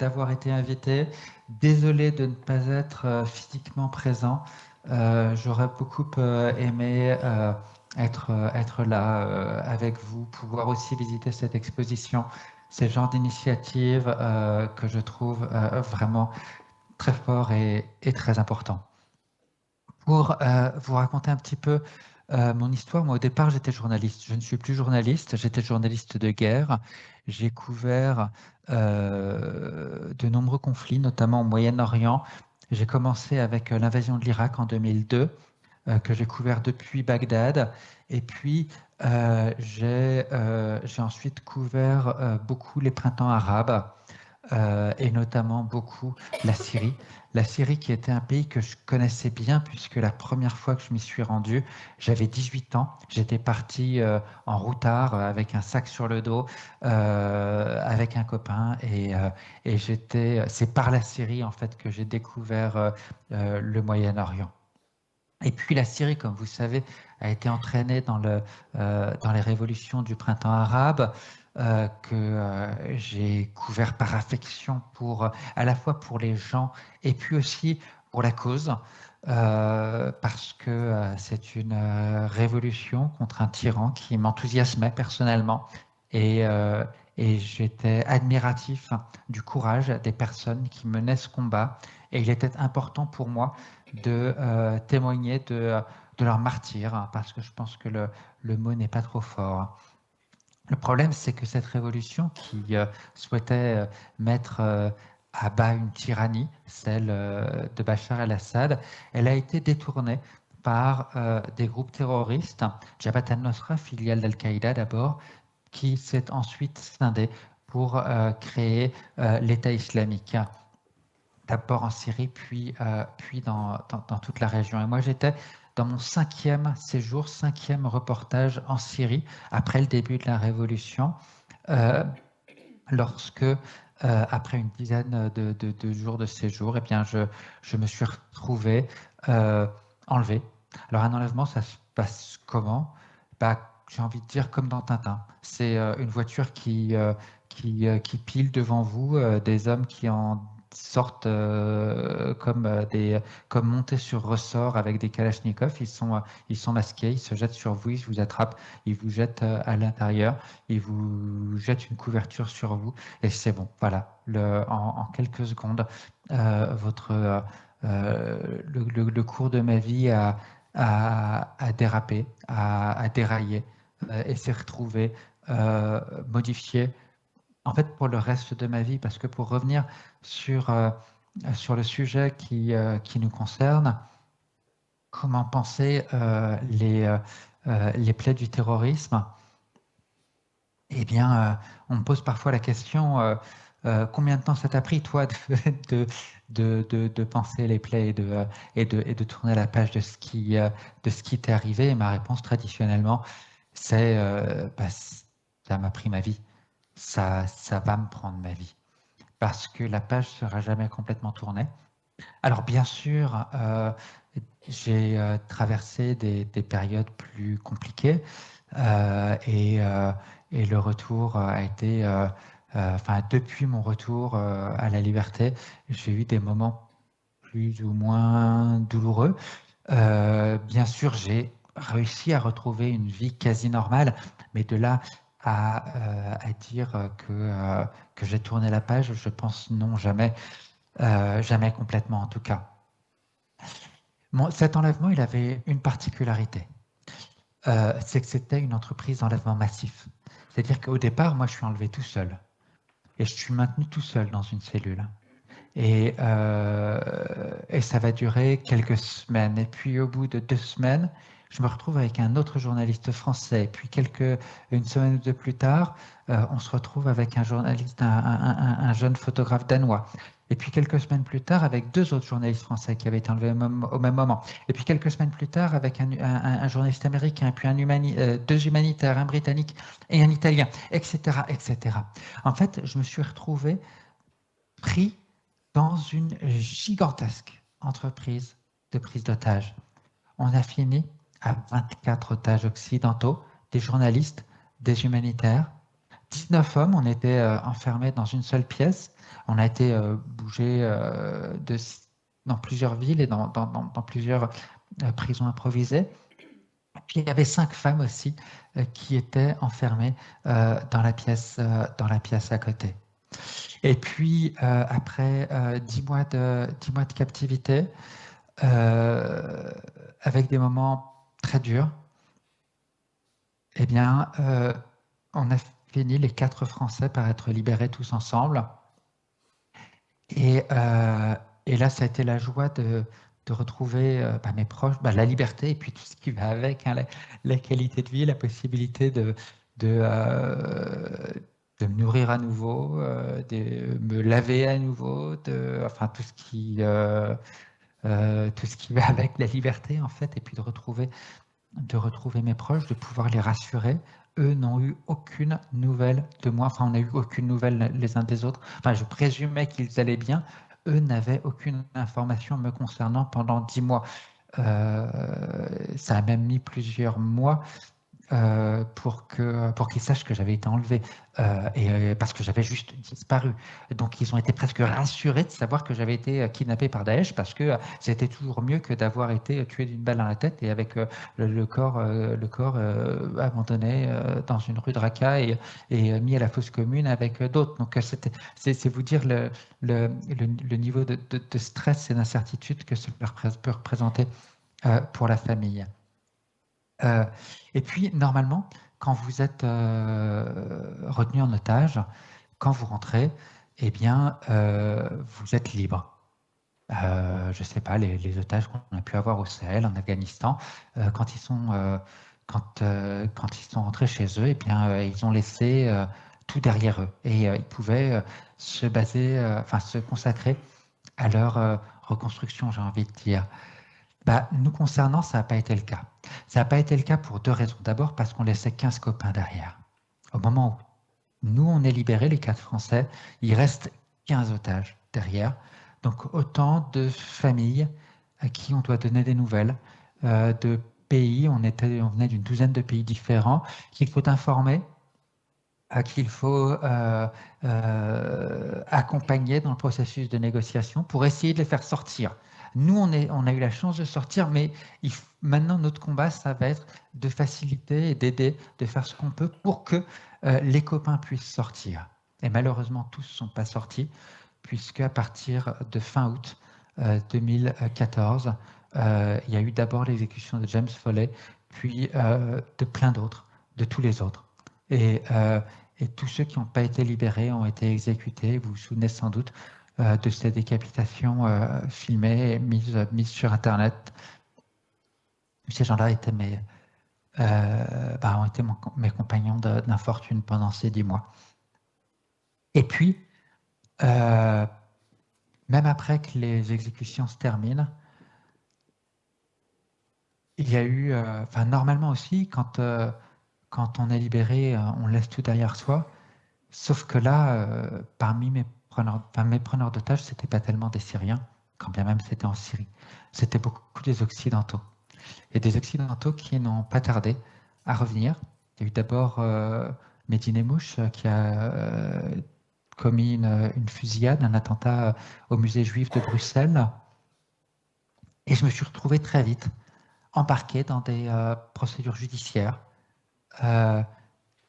d'avoir été invité. Désolé de ne pas être physiquement présent. J'aurais beaucoup aimé être là avec vous, pouvoir aussi visiter cette exposition. C'est le genre d'initiative que je trouve vraiment très fort et très important. Pour vous raconter un petit peu mon histoire, moi au départ j'étais journaliste. Je ne suis plus journaliste, j'étais journaliste de guerre. J'ai couvert de nombreux conflits, notamment au Moyen-Orient. J'ai commencé avec l'invasion de l'Irak en 2002, que j'ai couvert depuis Bagdad. Et puis j'ai ensuite couvert beaucoup les printemps arabes. Et notamment beaucoup la Syrie. La Syrie qui était un pays que je connaissais bien puisque la première fois que je m'y suis rendu, j'avais 18 ans. J'étais parti en routard avec un sac sur le dos, avec un copain et c'est par la Syrie en fait que j'ai découvert le Moyen-Orient. Et puis la Syrie, comme vous savez, a été entraînée dans les révolutions du printemps arabe, que j'ai couvert par affection à la fois pour les gens et puis aussi pour la cause, parce que c'est une révolution contre un tyran qui m'enthousiasmait personnellement et j'étais admiratif du courage des personnes qui menaient ce combat et il était important pour moi de témoigner de leur martyre, hein, parce que je pense que le mot n'est pas trop fort. Le problème, c'est que cette révolution qui souhaitait mettre à bas une tyrannie, celle de Bachar el-Assad, elle a été détournée par des groupes terroristes, Jabhat al-Nusra, filiale d'Al-Qaïda d'abord, qui s'est ensuite scindé pour créer l'État islamique, d'abord en Syrie, puis dans toute la région. Et moi, j'étais dans mon 5e séjour, 5e reportage en Syrie, après le début de la Révolution, lorsque, après une dizaine de jours de séjour, eh bien, je me suis retrouvé enlevé. Alors, un enlèvement, ça se passe comment? J'ai envie de dire comme dans Tintin. C'est une voiture qui pile devant vous des hommes qui en sortent comme montés sur ressort avec des kalachnikovs. Ils sont masqués, ils se jettent sur vous, ils vous attrapent, ils vous jettent à l'intérieur, ils vous jettent une couverture sur vous et c'est bon. Voilà, en quelques secondes, le cours de ma vie a dérapé, a déraillé et s'est retrouvé modifié en fait pour le reste de ma vie, parce que pour revenir sur le sujet qui nous concerne, comment penser les plaies du terrorisme, eh bien, on me pose parfois la question combien de temps ça t'a pris, toi, de penser les plaies et de tourner la page de ce qui t'est arrivé? Et ma réponse, traditionnellement, c'est ça m'a pris ma vie. Ça va me prendre ma vie. Parce que la page ne sera jamais complètement tournée. Alors, bien sûr, j'ai traversé des périodes plus compliquées. Et le retour a été, enfin, depuis mon retour à la liberté, j'ai eu des moments plus ou moins douloureux. Bien sûr, j'ai réussi à retrouver une vie quasi normale, mais de là à dire que j'ai tourné la page, je pense non, jamais, jamais complètement en tout cas. Cet enlèvement, il avait une particularité, c'est que c'était une entreprise d'enlèvement massif. C'est-à-dire qu'au départ, moi, je suis enlevé tout seul, et je suis maintenu tout seul dans une cellule. Et ça va durer quelques semaines. Et puis au bout de 2 semaines, je me retrouve avec un autre journaliste français. Et puis une semaine ou deux plus tard, on se retrouve avec un journaliste, un jeune photographe danois. Et puis quelques semaines plus tard, avec 2 autres journalistes français qui avaient été enlevés au même moment. Et puis quelques semaines plus tard, avec un journaliste américain, puis 2 humanitaires, un britannique et un italien, etc., etc. En fait, je me suis retrouvé pris dans une gigantesque entreprise de prise d'otages. On a fini à 24 otages occidentaux, des journalistes, des humanitaires, 19 hommes, on était enfermés dans une seule pièce. On a été bougés dans plusieurs villes et dans plusieurs prisons improvisées. Puis il y avait 5 femmes aussi qui étaient enfermées dans la pièce à côté. Et puis, après 10 mois de captivité, avec des moments très durs, eh bien, on a fini, les 4 Français, par être libérés tous ensemble. Et là, ça a été la joie de retrouver mes proches, la liberté, et puis tout ce qui va avec, hein, la qualité de vie, la possibilité de me nourrir à nouveau, de me laver à nouveau, enfin tout ce qui va avec la liberté en fait, et puis de retrouver mes proches, de pouvoir les rassurer. Eux n'ont eu aucune nouvelle de moi, enfin on n'a eu aucune nouvelle les uns des autres. Enfin, je présumais qu'ils allaient bien. Eux n'avaient aucune information me concernant pendant 10 mois. Ça a même mis plusieurs mois pour qu'ils sachent que j'avais été enlevé, parce que j'avais juste disparu. Donc ils ont été presque rassurés de savoir que j'avais été kidnappé par Daesh, parce que c'était toujours mieux que d'avoir été tué d'une balle dans la tête et avec le corps abandonné dans une rue de Raqqa et mis à la fosse commune avec d'autres. Donc c'est vous dire le niveau de stress et d'incertitude que cela peut représenter pour la famille. Et puis, normalement, quand vous êtes retenu en otage, quand vous rentrez, eh bien, vous êtes libre. Je ne sais pas, les otages qu'on a pu avoir au Sahel, en Afghanistan, quand ils sont rentrés chez eux, eh bien, ils ont laissé tout derrière eux. Et ils pouvaient se consacrer à leur reconstruction, j'ai envie de dire. Nous concernant, ça n'a pas été le cas. Ça n'a pas été le cas pour 2 raisons. D'abord parce qu'on laissait 15 copains derrière. Au moment où nous, on est libérés, les 4 Français, il reste 15 otages derrière. Donc autant de familles à qui on doit donner des nouvelles, de pays, on venait d'une douzaine de pays différents, qu'il faut informer, qu'il faut accompagner dans le processus de négociation pour essayer de les faire sortir. Nous, on a eu la chance de sortir, mais maintenant, notre combat, ça va être de faciliter et d'aider, de faire ce qu'on peut pour que les copains puissent sortir. Et malheureusement, tous ne sont pas sortis, puisque à partir de fin août 2014, il y a eu d'abord l'exécution de James Foley, puis de plein d'autres, de tous les autres. Et tous ceux qui n'ont pas été libérés ont été exécutés. Vous vous souvenez sans doute de ces décapitations filmées et mises sur Internet. Ces gens-là étaient ont été mes compagnons d'infortune pendant ces 10 mois. Et puis, même après que les exécutions se terminent, il y a eu, normalement aussi, quand on est libéré, on laisse tout derrière soi, sauf que là, parmi mes preneurs d'otages, ce n'étaient pas tellement des Syriens, quand bien même c'était en Syrie. C'était beaucoup des Occidentaux. Et des Occidentaux qui n'ont pas tardé à revenir Il y a eu d'abord Mehdi Nemmouche qui a commis une fusillade, un attentat au musée juif de Bruxelles. Et je me suis retrouvé très vite embarqué dans des procédures judiciaires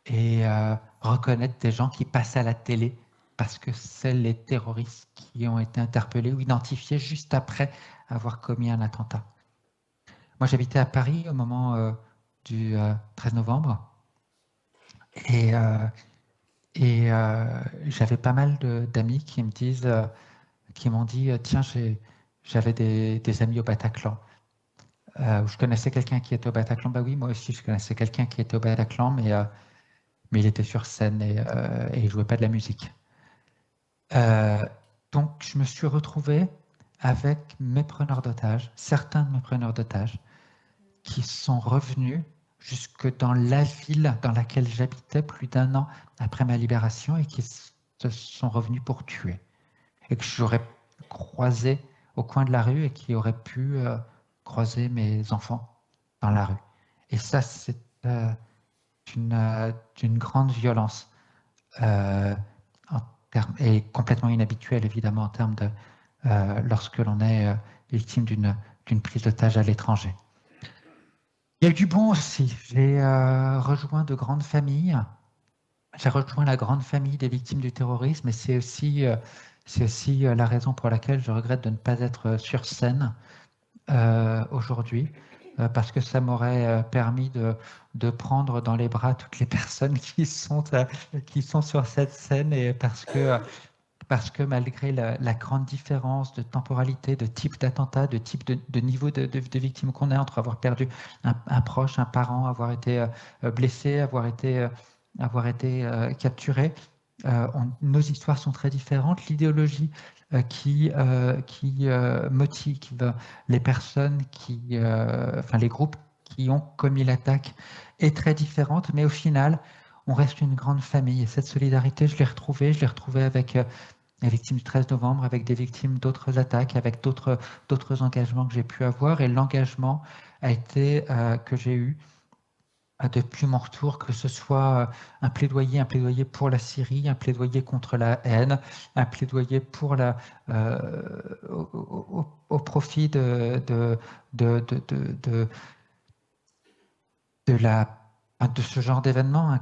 et reconnaître des gens qui passaient à la télé parce que c'est les terroristes qui ont été interpellés ou identifiés juste après avoir commis un attentat. Moi, j'habitais à Paris au moment du 13 novembre et j'avais pas mal d'amis qui m'ont dit tiens, j'avais des amis au Bataclan. Je connaissais quelqu'un qui était au Bataclan. Bah oui, moi aussi, je connaissais quelqu'un qui était au Bataclan, mais il était sur scène et il ne jouait pas de la musique. Donc, je me suis retrouvé avec mes preneurs d'otages, certains de mes preneurs d'otages, qui sont revenus jusque dans la ville dans laquelle j'habitais plus d'1 an après ma libération et qui se sont revenus pour tuer. Et que j'aurais croisé au coin de la rue et qui auraient pu croiser mes enfants dans la rue. Et ça, c'est d'une grande violence et complètement inhabituelle, évidemment, en termes de lorsque l'on est victime d'une prise d'otage à l'étranger. Il y a eu du bon aussi. J'ai rejoint de grandes familles. J'ai rejoint la grande famille des victimes du terrorisme et c'est aussi la raison pour laquelle je regrette de ne pas être sur scène aujourd'hui, parce que ça m'aurait permis de prendre dans les bras toutes les personnes qui sont sur cette scène et parce que malgré la grande différence de temporalité, de type d'attentat, de type de niveau de victime qu'on est entre avoir perdu un proche, un parent, avoir été blessé, avoir été capturé, nos histoires sont très différentes. L'idéologie qui motive les personnes les groupes qui ont commis l'attaque est très différente, mais au final, on reste une grande famille. Et cette solidarité, je l'ai retrouvée avec les victimes du 13 novembre, avec des victimes d'autres attaques, avec d'autres engagements que j'ai pu avoir. Et l'engagement a été que j'ai eu depuis mon retour, que ce soit un plaidoyer pour la Syrie, un plaidoyer contre la haine, un plaidoyer pour au profit de ce genre d'événement, hein,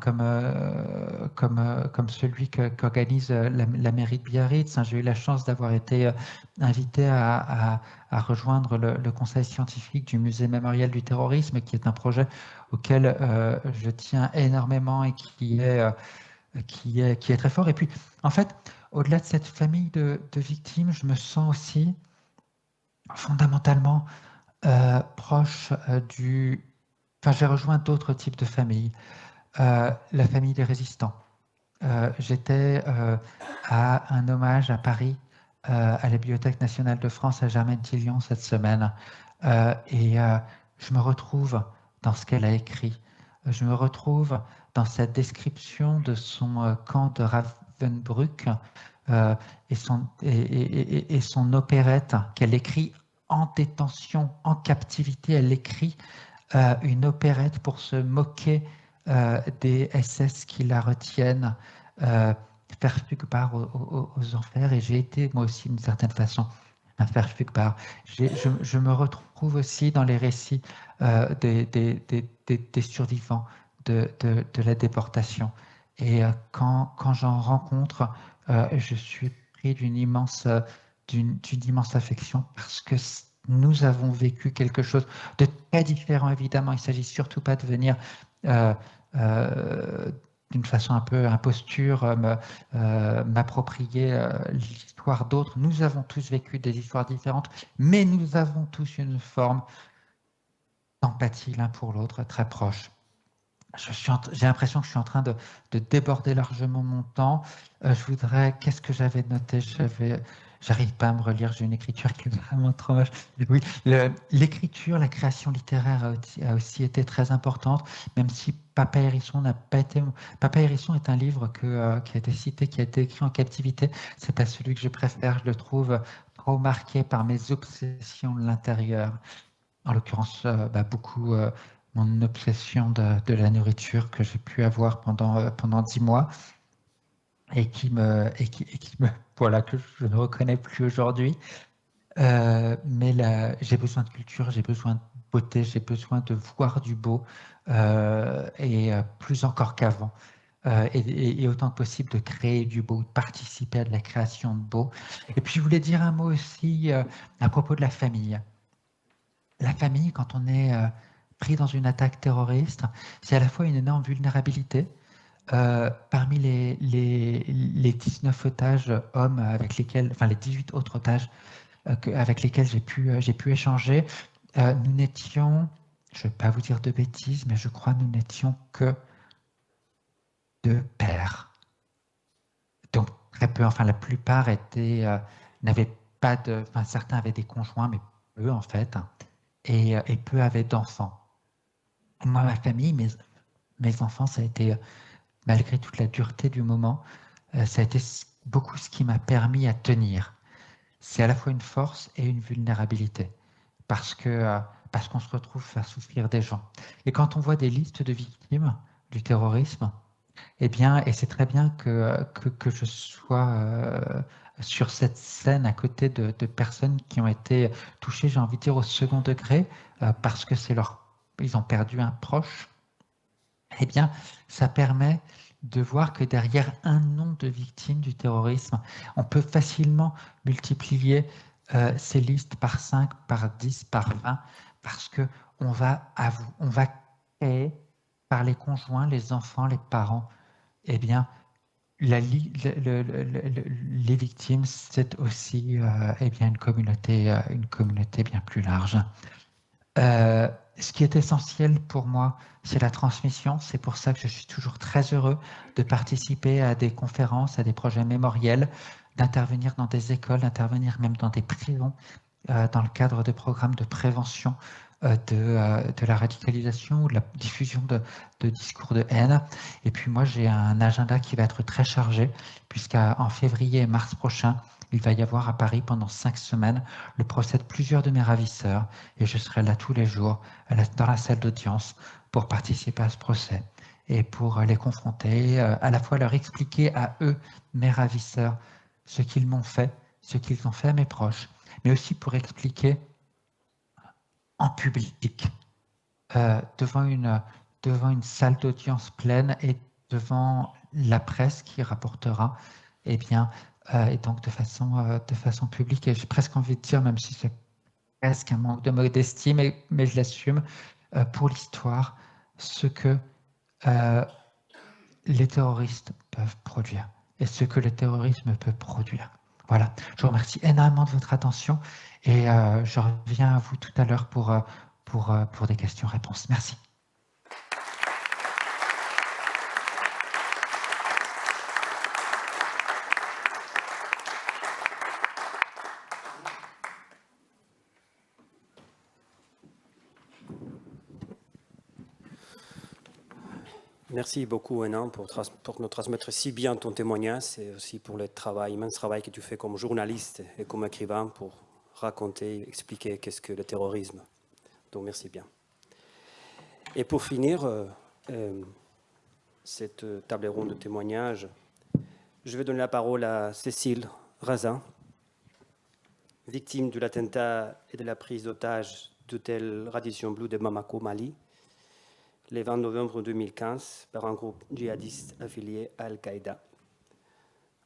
comme celui qu'organise la mairie de Biarritz. J'ai eu la chance d'avoir été invité à rejoindre le conseil scientifique du musée mémorial du terrorisme, qui est un projet auquel je tiens énormément et qui est très fort. Et puis, en fait, au-delà de cette famille de victimes, je me sens aussi fondamentalement proche du... Enfin, j'ai rejoint d'autres types de familles. La famille des résistants. J'étais à un hommage à Paris, à la Bibliothèque nationale de France, à Germaine Tillion cette semaine. Et je me retrouve dans ce qu'elle a écrit. Je me retrouve dans cette description de son camp de Ravensbrück et son opérette qu'elle écrit en détention, en captivité. Elle écrit une opérette pour se moquer des SS qui la retiennent, Verfügbar aux enfers. Et j'ai été, moi aussi, d'une certaine façon, un Verfügbar. Je me retrouve aussi dans les récits des survivants de la déportation. Et quand j'en rencontre, je suis pris d'une immense affection parce que nous avons vécu quelque chose de très différent, évidemment. Il ne s'agit surtout pas de venir d'une façon un peu imposture, m'approprier l'histoire d'autres. Nous avons tous vécu des histoires différentes, mais nous avons tous une forme d'empathie l'un pour l'autre, très proche. J'ai l'impression que je suis en train de déborder largement mon temps. Qu'est-ce que j'avais noté? J'arrive pas à me relire, j'ai une écriture qui est vraiment trop moche. Oui, l'écriture, la création littéraire a aussi été très importante, même si Papa Hérisson n'a pas été... Papa Hérisson est un livre qui a été cité, qui a été écrit en captivité. C'est pas celui que je préfère, je le trouve trop marqué par mes obsessions de l'intérieur. En l'occurrence, beaucoup mon obsession de la nourriture que j'ai pu avoir pendant 10 mois et qui me, voilà, que je ne reconnais plus aujourd'hui. Mais j'ai besoin de culture, j'ai besoin de beauté, j'ai besoin de voir du beau et plus encore qu'avant. Et autant que possible de créer du beau, de participer à de la création de beau. Et puis je voulais dire un mot aussi à propos de la famille. La famille, quand on est pris dans une attaque terroriste, c'est à la fois une énorme vulnérabilité. Parmi les 19 otages hommes avec lesquels, enfin les 18 autres otages avec lesquels j'ai pu échanger, nous n'étions, je ne vais pas vous dire de bêtises, mais je crois nous n'étions que 2 pères. Donc très peu, enfin la plupart n'avaient pas de, enfin certains avaient des conjoints, mais peu en fait, et peu avaient d'enfants. Moi, ma famille, mes enfants, ça a été, malgré toute la dureté du moment, ça a été beaucoup ce qui m'a permis à tenir. C'est à la fois une force et une vulnérabilité, parce qu'on se retrouve à souffrir des gens. Et quand on voit des listes de victimes du terrorisme, eh bien, et c'est très bien que je sois sur cette scène à côté de personnes qui ont été touchées, j'ai envie de dire, au second degré, parce que ils ont perdu un proche, eh bien, ça permet de voir que derrière un nom de victime du terrorisme, on peut facilement multiplier ces listes par 5, par 10, par 20, parce qu'on va créer par les conjoints, les enfants, les parents, eh bien, les victimes, c'est aussi eh bien, une communauté bien plus large. Ce qui est essentiel pour moi, c'est la transmission. C'est pour ça que je suis toujours très heureux de participer à des conférences, à des projets mémoriels, d'intervenir dans des écoles, d'intervenir même dans des prisons, dans le cadre de programmes de prévention de la radicalisation ou de la diffusion de discours de haine. Et puis moi, j'ai un agenda qui va être très chargé, puisqu'en février et mars prochain, il va y avoir à Paris pendant 5 semaines le procès de plusieurs de mes ravisseurs, et je serai là tous les jours dans la salle d'audience pour participer à ce procès et pour les confronter, à la fois leur expliquer à eux, mes ravisseurs, ce qu'ils m'ont fait, ce qu'ils ont fait à mes proches, mais aussi pour expliquer en public, devant une salle d'audience pleine et devant la presse qui rapportera, eh bien, et donc de façon publique. Et j'ai presque envie de dire, même si c'est presque un manque de modestie, mais je l'assume, pour l'histoire, ce que les terroristes peuvent produire et ce que le terrorisme peut produire. Voilà, je vous remercie énormément de votre attention et je reviens à vous tout à l'heure pour des questions-réponses. Merci. Merci beaucoup, Hénin, pour nous transmettre si bien ton témoignage et aussi pour le immense travail que tu fais comme journaliste et comme écrivain pour raconter, expliquer qu'est-ce que le terrorisme. Donc, merci bien. Et pour finir cette table ronde de témoignages, je vais donner la parole à Cécile Razin, victime de l'attentat et de la prise d'otage d'hôtel Radisson Blu de Bamako, Mali, le 20 novembre 2015, par un groupe djihadiste affilié à Al-Qaïda.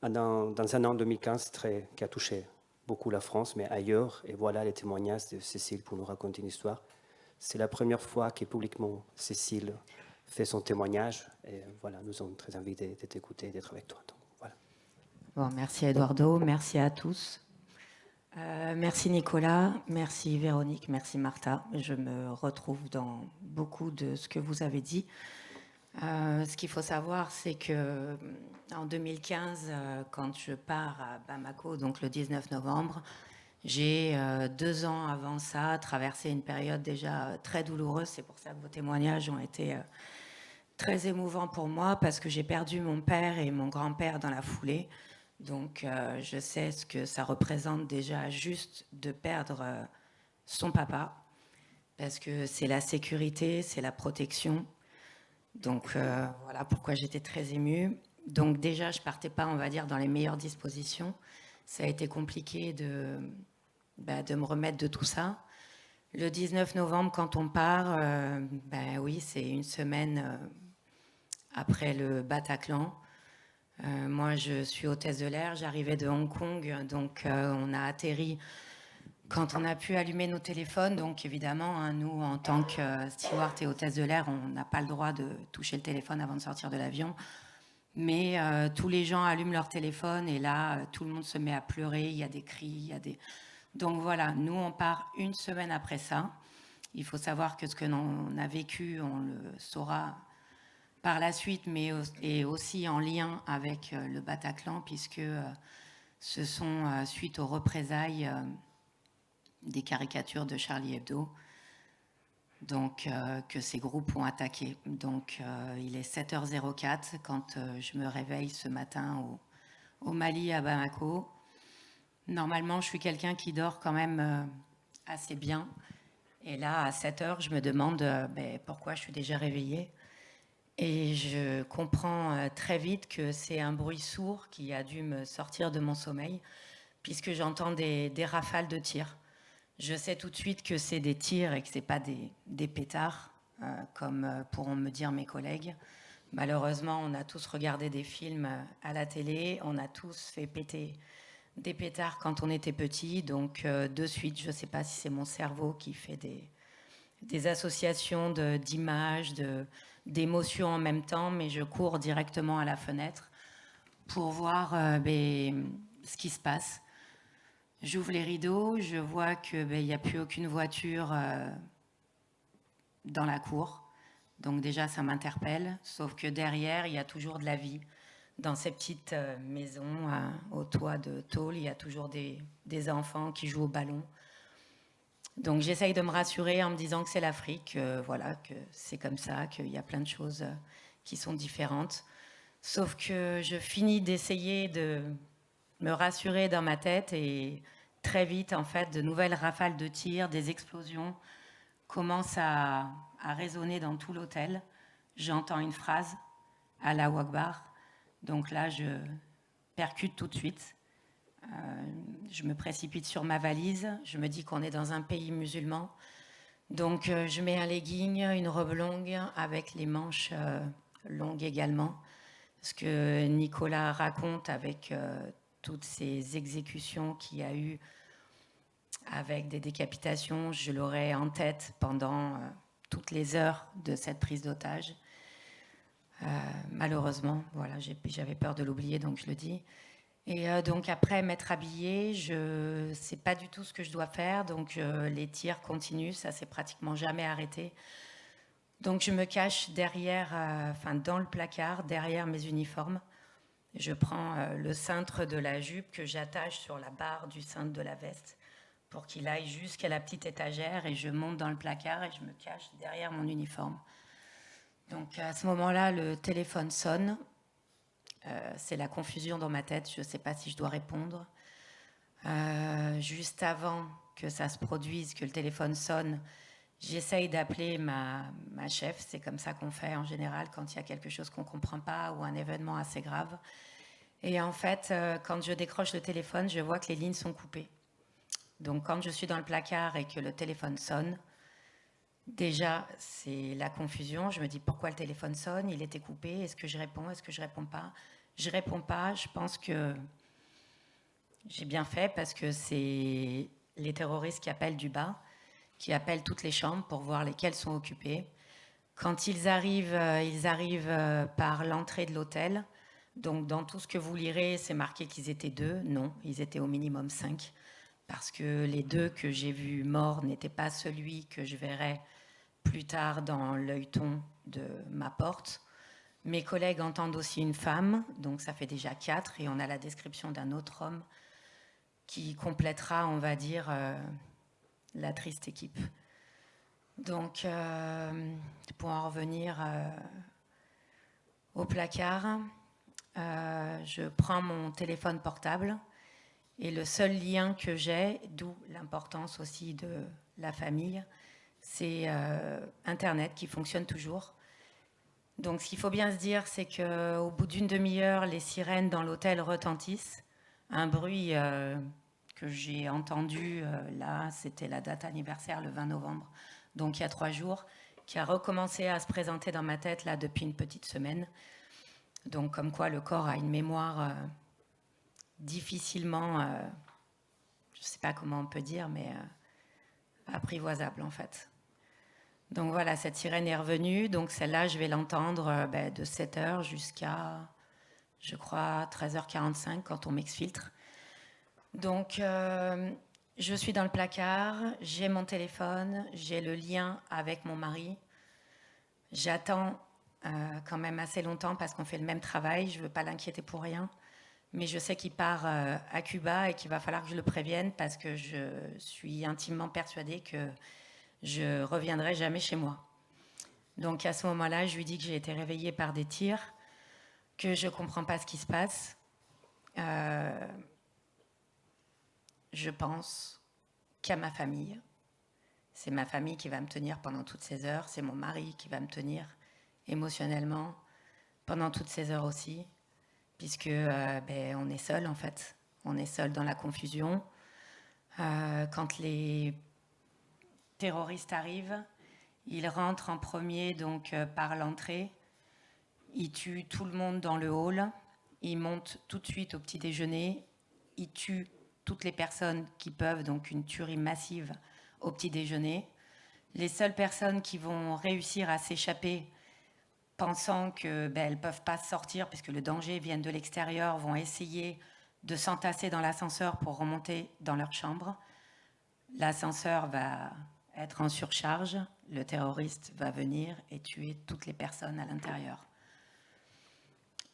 Dans un an 2015 qui a touché beaucoup la France, mais ailleurs, et voilà les témoignages de Cécile pour nous raconter une histoire. C'est la première fois que publiquement Cécile fait son témoignage, et voilà, nous sommes très invités de t'écouter et d'être avec toi. Donc, voilà. Bon, merci Eduardo, merci à tous. Merci Nicolas, merci Véronique, merci Martha. Je me retrouve dans beaucoup de ce que vous avez dit. Ce qu'il faut savoir, c'est que en 2015, quand je pars à Bamako, donc le 19 novembre, j'ai 2 ans avant ça traversé une période déjà très douloureuse. C'est pour ça que vos témoignages ont été très émouvants pour moi, parce que j'ai perdu mon père et mon grand-père dans la foulée. Donc, je sais ce que ça représente déjà juste de perdre son papa. parce que c'est la sécurité, c'est la protection. Donc voilà pourquoi j'étais très émue. Donc déjà, je partais pas, on va dire, dans les meilleures dispositions. Ça a été compliqué de me remettre de tout ça. Le 19 novembre, quand on part, oui, c'est une semaine après le Bataclan. Moi, je suis hôtesse de l'air, j'arrivais de Hong Kong, donc on a atterri quand on a pu allumer nos téléphones. Donc évidemment, hein, nous, en tant que steward et hôtesse de l'air, on n'a pas le droit de toucher le téléphone avant de sortir de l'avion. Mais tous les gens allument leur téléphone et là, tout le monde se met à pleurer, il y a des cris, il y a des... Donc voilà, nous, on part une semaine après ça. Il faut savoir que ce que l'on a vécu, on le saura par la suite, mais et aussi en lien avec le Bataclan, puisque ce sont, suite aux représailles, des caricatures de Charlie Hebdo, donc que ces groupes ont attaqué. Donc il est 7h04 quand je me réveille ce matin au Mali, à Bamako. Normalement, je suis quelqu'un qui dort quand même assez bien. Et là, à 7h, je me demande pourquoi je suis déjà réveillée. Et je comprends très vite que c'est un bruit sourd qui a dû me sortir de mon sommeil, puisque j'entends des rafales de tirs. Je sais tout de suite que c'est des tirs et que ce n'est pas des pétards, comme pourront me dire mes collègues. Malheureusement, on a tous regardé des films à la télé, on a tous fait péter des pétards quand on était petit, donc de suite, je ne sais pas si c'est mon cerveau qui fait des associations d'images, d'émotions en même temps, mais je cours directement à la fenêtre pour voir ce qui se passe. J'ouvre les rideaux, je vois qu'il n'y a plus aucune voiture dans la cour. Donc déjà, ça m'interpelle, sauf que derrière, il y a toujours de la vie. Dans ces petites maisons au toit de tôle, il y a toujours des enfants qui jouent au ballon. Donc j'essaye de me rassurer en me disant que c'est l'Afrique, voilà, que c'est comme ça, qu'il y a plein de choses qui sont différentes. Sauf que je finis d'essayer de me rassurer dans ma tête et très vite, en fait, de nouvelles rafales de tirs, des explosions commencent à résonner dans tout l'hôtel. J'entends une phrase, Allahu Akbar. Donc là, je percute tout de suite. Je me précipite sur ma valise. Je me dis qu'on est dans un pays musulman. Donc je mets un legging, une robe longue avec les manches longues également. Ce que Nicolas raconte avec toutes ces exécutions qu'il y a eu avec des décapitations, je l'aurai en tête pendant toutes les heures de cette prise d'otage. Malheureusement, voilà, j'avais peur de l'oublier, donc je le dis. Et donc après m'être habillée, je ne sais pas du tout ce que je dois faire, donc les tirs continuent, ça s'est pratiquement jamais arrêté. Donc je me cache derrière, dans le placard, derrière mes uniformes. Je prends le cintre de la jupe que j'attache sur la barre du cintre de la veste pour qu'il aille jusqu'à la petite étagère et je monte dans le placard et je me cache derrière mon uniforme. Donc à ce moment-là, le téléphone sonne. C'est la confusion dans ma tête, je ne sais pas si je dois répondre. Juste avant que ça se produise, que le téléphone sonne, j'essaye d'appeler ma chef. C'est comme ça qu'on fait en général quand il y a quelque chose qu'on ne comprend pas ou un événement assez grave. Et en fait, quand je décroche le téléphone, je vois que les lignes sont coupées. Donc quand je suis dans le placard et que le téléphone sonne, déjà, c'est la confusion. Je me dis pourquoi le téléphone sonne, il était coupé, est-ce que je réponds, est-ce que je réponds pas? Je réponds pas, je pense que j'ai bien fait parce que c'est les terroristes qui appellent du bas, qui appellent toutes les chambres pour voir lesquelles sont occupées. Quand ils arrivent par l'entrée de l'hôtel. Donc dans tout ce que vous lirez, c'est marqué qu'ils étaient 2. Non, ils étaient au minimum 5. Parce que les 2 que j'ai vus morts n'étaient pas celui que je verrai plus tard dans l'œilleton de ma porte. Mes collègues entendent aussi une femme, donc ça fait déjà 4, et on a la description d'un autre homme qui complétera, on va dire, la triste équipe. Donc, pour en revenir au placard, je prends mon téléphone portable et le seul lien que j'ai, d'où l'importance aussi de la famille, c'est Internet qui fonctionne toujours. Donc ce qu'il faut bien se dire, c'est qu'au bout d'une demi-heure, les sirènes dans l'hôtel retentissent. Un bruit que j'ai entendu, là, c'était la date anniversaire, le 20 novembre, donc il y a 3 jours, qui a recommencé à se présenter dans ma tête, là, depuis une petite semaine. Donc comme quoi le corps a une mémoire difficilement, je ne sais pas comment on peut dire, mais apprivoisable en fait. Donc voilà, cette sirène est revenue. Donc celle-là, je vais l'entendre de 7h jusqu'à, je crois, 13h45 quand on m'exfiltre. Donc je suis dans le placard, j'ai mon téléphone, j'ai le lien avec mon mari. J'attends quand même assez longtemps parce qu'on fait le même travail. Je ne veux pas l'inquiéter pour rien. Mais je sais qu'il part à Cuba et qu'il va falloir que je le prévienne parce que je suis intimement persuadée que je reviendrai jamais chez moi. Donc à ce moment-là, je lui dis que j'ai été réveillée par des tirs, que je ne comprends pas ce qui se passe. Je pense qu'à ma famille. C'est ma famille qui va me tenir pendant toutes ces heures. C'est mon mari qui va me tenir émotionnellement pendant toutes ces heures aussi. Puisque on est seul en fait. On est seul dans la confusion. Quand les terroristes arrivent, ils rentrent en premier donc par l'entrée. Ils tuent tout le monde dans le hall. Ils montent tout de suite au petit déjeuner. Ils tuent toutes les personnes qui peuvent, donc une tuerie massive au petit déjeuner. Les seules personnes qui vont réussir à s'échapper, pensant qu'elles ne peuvent pas sortir puisque le danger vient de l'extérieur, vont essayer de s'entasser dans l'ascenseur pour remonter dans leur chambre. L'ascenseur va être en surcharge, le terroriste va venir et tuer toutes les personnes à l'intérieur.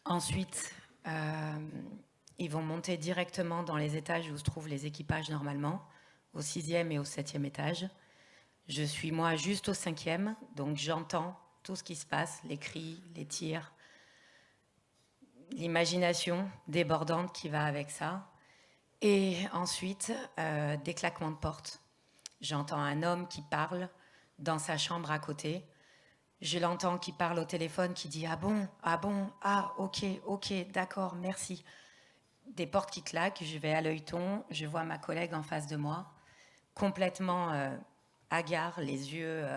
Ensuite, ils vont monter directement dans les étages où se trouvent les équipages normalement, au 6e et au 7e étage. Je suis moi juste au 5e, donc j'entends tout ce qui se passe, les cris, les tirs, l'imagination débordante qui va avec ça. Et ensuite, des claquements de porte. J'entends un homme qui parle dans sa chambre à côté. Je l'entends qui parle au téléphone, qui dit « Ah bon, ah ok, d'accord, merci ». Des portes qui claquent, je vais à l'œilleton, je vois ma collègue en face de moi, complètement hagard, les yeux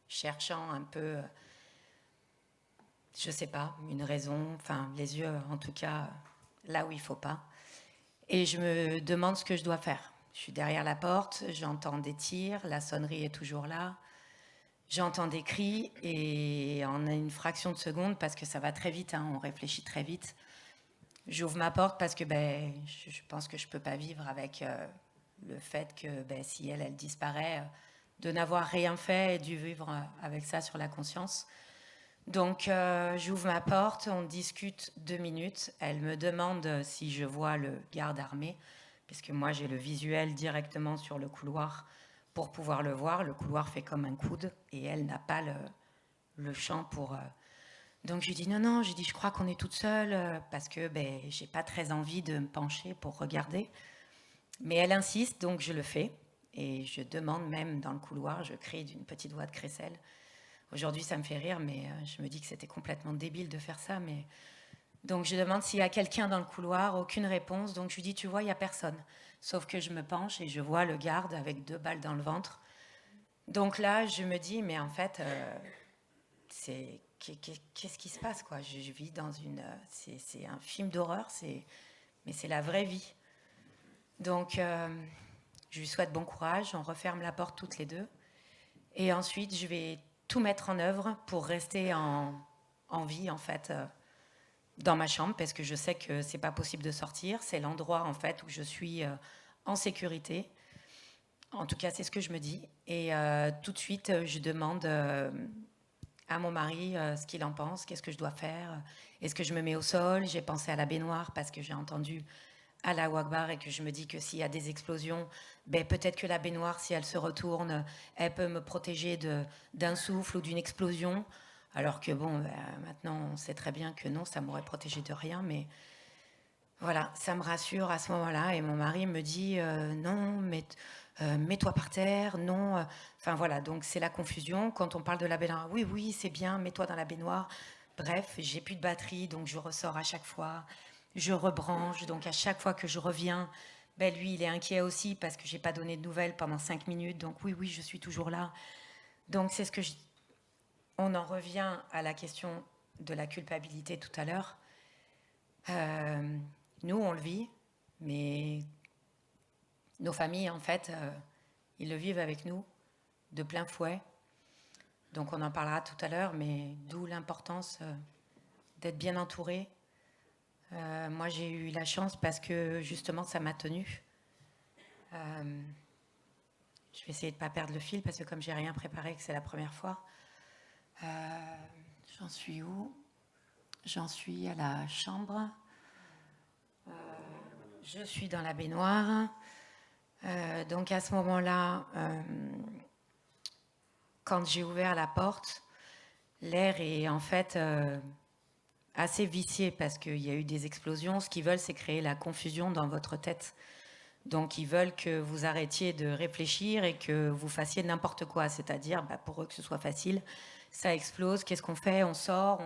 cherchant un peu, je sais pas, une raison, enfin les yeux en tout cas là où il faut pas. Et je me demande ce que je dois faire. Je suis derrière la porte, j'entends des tirs, la sonnerie est toujours là, j'entends des cris et en une fraction de seconde, parce que ça va très vite, hein, on réfléchit très vite, j'ouvre ma porte parce que je pense que je ne peux pas vivre avec le fait que si elle disparaît, de n'avoir rien fait et de vivre avec ça sur la conscience. Donc j'ouvre ma porte, on discute 2 minutes, elle me demande si je vois le garde armé, puisque moi j'ai le visuel directement sur le couloir pour pouvoir le voir. Le couloir fait comme un coude et elle n'a pas le champ pour... Donc je lui dis non, je dis je crois qu'on est toute seule parce que j'ai pas très envie de me pencher pour regarder. Mais elle insiste, donc je le fais. Et je demande même dans le couloir, je crie d'une petite voix de crécelle. Aujourd'hui ça me fait rire, mais je me dis que c'était complètement débile de faire ça. Mais... Donc je demande s'il y a quelqu'un dans le couloir, aucune réponse. Donc je lui dis tu vois, il n'y a personne. Sauf que je me penche et je vois le garde avec 2 balles dans le ventre. Donc là je me dis mais en fait qu'est-ce qui se passe quoi ? Je vis dans une... C'est un film d'horreur, mais c'est la vraie vie. Donc, je lui souhaite bon courage, on referme la porte toutes les deux. Et ensuite, je vais tout mettre en œuvre pour rester en vie, en fait, dans ma chambre, parce que je sais que c'est pas possible de sortir. C'est l'endroit, en fait, où je suis en sécurité. En tout cas, c'est ce que je me dis. Et tout de suite, je demande... à mon mari ce qu'il en pense, qu'est-ce que je dois faire, est-ce que je me mets au sol, j'ai pensé à la baignoire parce que j'ai entendu Allahu Akbar et que je me dis que s'il y a des explosions, peut-être que la baignoire, si elle se retourne, elle peut me protéger d'un souffle ou d'une explosion, alors que bon, maintenant on sait très bien que non, ça m'aurait protégé de rien, mais Voilà, ça me rassure à ce moment-là. Et mon mari me dit non, mets-toi par terre, non. Enfin voilà, donc c'est la confusion. Quand on parle de la baignoire, oui, oui, c'est bien, mets-toi dans la baignoire. Bref, j'ai plus de batterie, donc je ressors à chaque fois. Je rebranche, donc à chaque fois que je reviens, ben lui, il est inquiet aussi parce que j'ai pas donné de nouvelles pendant 5 minutes. Donc oui, oui, je suis toujours là. Donc c'est ce que je... On en revient à la question de la culpabilité tout à l'heure. Nous, on le vit, mais nos familles, en fait, ils le vivent avec nous de plein fouet. Donc on en parlera tout à l'heure, mais d'où l'importance d'être bien entouré. Moi, j'ai eu la chance parce que justement, ça m'a tenue. Je vais essayer de ne pas perdre le fil parce que comme j'ai rien préparé, que c'est la première fois. J'en suis où? J'en suis à la chambre. Je suis dans la baignoire. Donc à ce moment-là, quand j'ai ouvert la porte, l'air est en fait assez vicié parce qu'il y a eu des explosions. Ce qu'ils veulent, c'est créer la confusion dans votre tête. Donc ils veulent que vous arrêtiez de réfléchir et que vous fassiez n'importe quoi. C'est-à-dire, pour eux, que ce soit facile, ça explose. Qu'est-ce qu'on fait? On sort,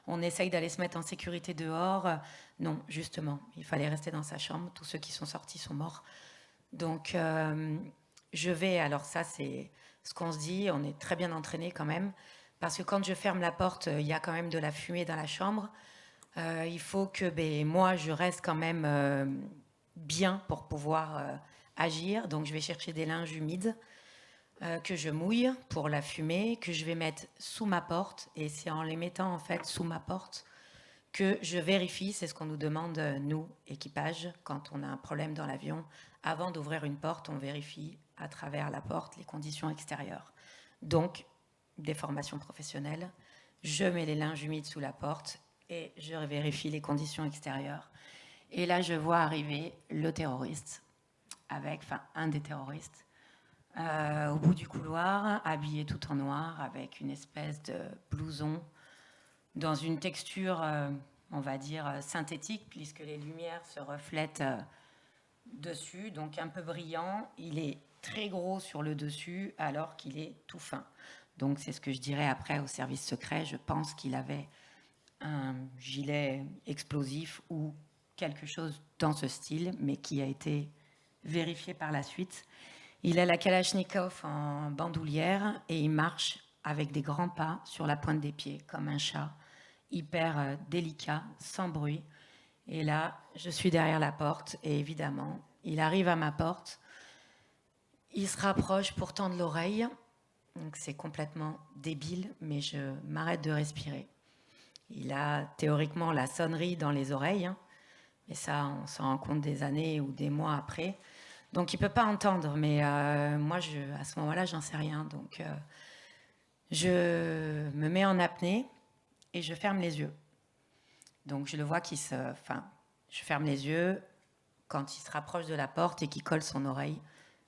on essaye d'aller se mettre en sécurité dehors. Non, justement, il fallait rester dans sa chambre. Tous ceux qui sont sortis sont morts. Donc je vais, alors ça c'est ce qu'on se dit, on est très bien entraîné quand même. Parce que quand je ferme la porte, il y a quand même de la fumée dans la chambre. Il faut que moi, je reste quand même bien pour pouvoir agir. Donc, je vais chercher des linges humides que je mouille pour la fumée, que je vais mettre sous ma porte. Et c'est en les mettant, en fait, sous ma porte que je vérifie, c'est ce qu'on nous demande, nous, équipage, quand on a un problème dans l'avion. Avant d'ouvrir une porte, on vérifie à travers la porte les conditions extérieures. Donc, des formations professionnelles, je mets les linges humides sous la porte et je vérifie les conditions extérieures. Et là, je vois arriver le terroriste, un des terroristes, au bout du couloir, habillé tout en noir, avec une espèce de blouson, dans une texture, on va dire, synthétique, puisque les lumières se reflètent dessus, donc un peu brillant. Il est très gros sur le dessus, alors qu'il est tout fin. Donc c'est ce que je dirais après au service secret. Je pense qu'il avait un gilet explosif ou quelque chose dans ce style, mais qui a été vérifié par la suite. Il a la Kalachnikov en bandoulière et il marche avec des grands pas sur la pointe des pieds, comme un chat, hyper délicat, sans bruit. Et là, je suis derrière la porte et évidemment, il arrive à ma porte. Il se rapproche pour tendre l'oreille. Donc c'est complètement débile, mais je m'arrête de respirer. Il a théoriquement la sonnerie dans les oreilles, mais ça, on s'en rend compte des années ou des mois après. Donc il ne peut pas entendre, mais moi, à ce moment-là, j'en sais rien. Donc je me mets en apnée et je ferme les yeux. Donc je le vois je ferme les yeux quand il se rapproche de la porte et qu'il colle son oreille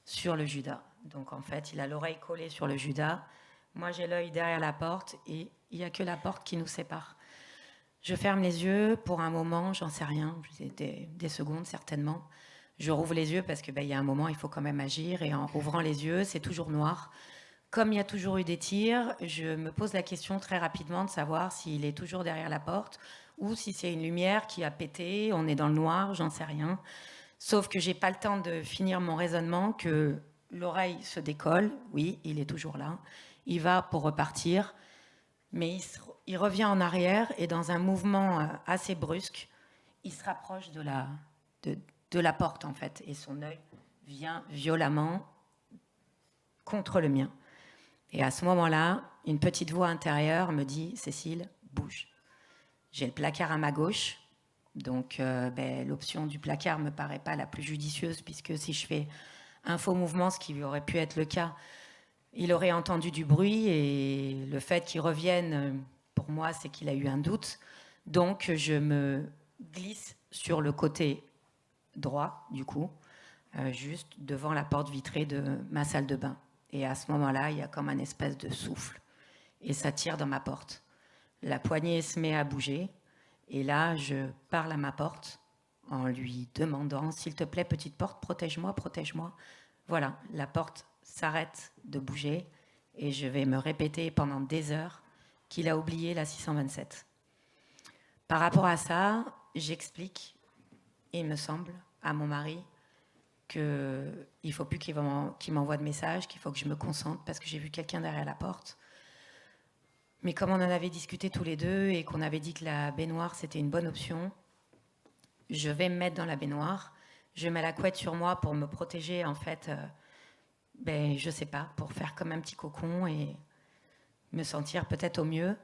sur le judas. Donc en fait, il a l'oreille collée sur le judas. Moi, j'ai l'œil derrière la porte et il n'y a que la porte qui nous sépare. Je ferme les yeux pour un moment, j'en sais rien, des secondes certainement. Je rouvre les yeux parce que y a un moment, il faut quand même agir. Et en rouvrant les yeux, c'est toujours noir. Comme il y a toujours eu des tirs, je me pose la question très rapidement de savoir s'il est toujours derrière la porte ou si c'est une lumière qui a pété, on est dans le noir, j'en sais rien. Sauf que j'ai pas le temps de finir mon raisonnement, que l'oreille se décolle, oui, il est toujours là. Il va pour repartir, mais il revient en arrière et dans un mouvement assez brusque, il se rapproche de la porte en fait. Et son œil vient violemment contre le mien. Et à ce moment-là, une petite voix intérieure me dit « Cécile, bouge ». J'ai le placard à ma gauche, donc l'option du placard ne me paraît pas la plus judicieuse, puisque si je fais un faux mouvement, ce qui aurait pu être le cas, il aurait entendu du bruit, et le fait qu'il revienne, pour moi, c'est qu'il a eu un doute. Donc je me glisse sur le côté droit, du coup, juste devant la porte vitrée de ma salle de bain. Et à ce moment-là, il y a comme un espèce de souffle. Et ça tire dans ma porte. La poignée se met à bouger. Et là, je parle à ma porte en lui demandant « S'il te plaît, petite porte, protège-moi, protège-moi ». Voilà, la porte s'arrête de bouger et je vais me répéter pendant des heures qu'il a oublié la 627. Par rapport à ça, j'explique, il me semble, à mon mari qu'il ne faut plus qu'il m'envoie de messages, qu'il faut que je me concentre parce que j'ai vu quelqu'un derrière la porte. Mais comme on en avait discuté tous les deux et qu'on avait dit que la baignoire, c'était une bonne option, je vais me mettre dans la baignoire. Je mets la couette sur moi pour me protéger, en fait, je sais pas, pour faire comme un petit cocon et me sentir peut-être au mieux.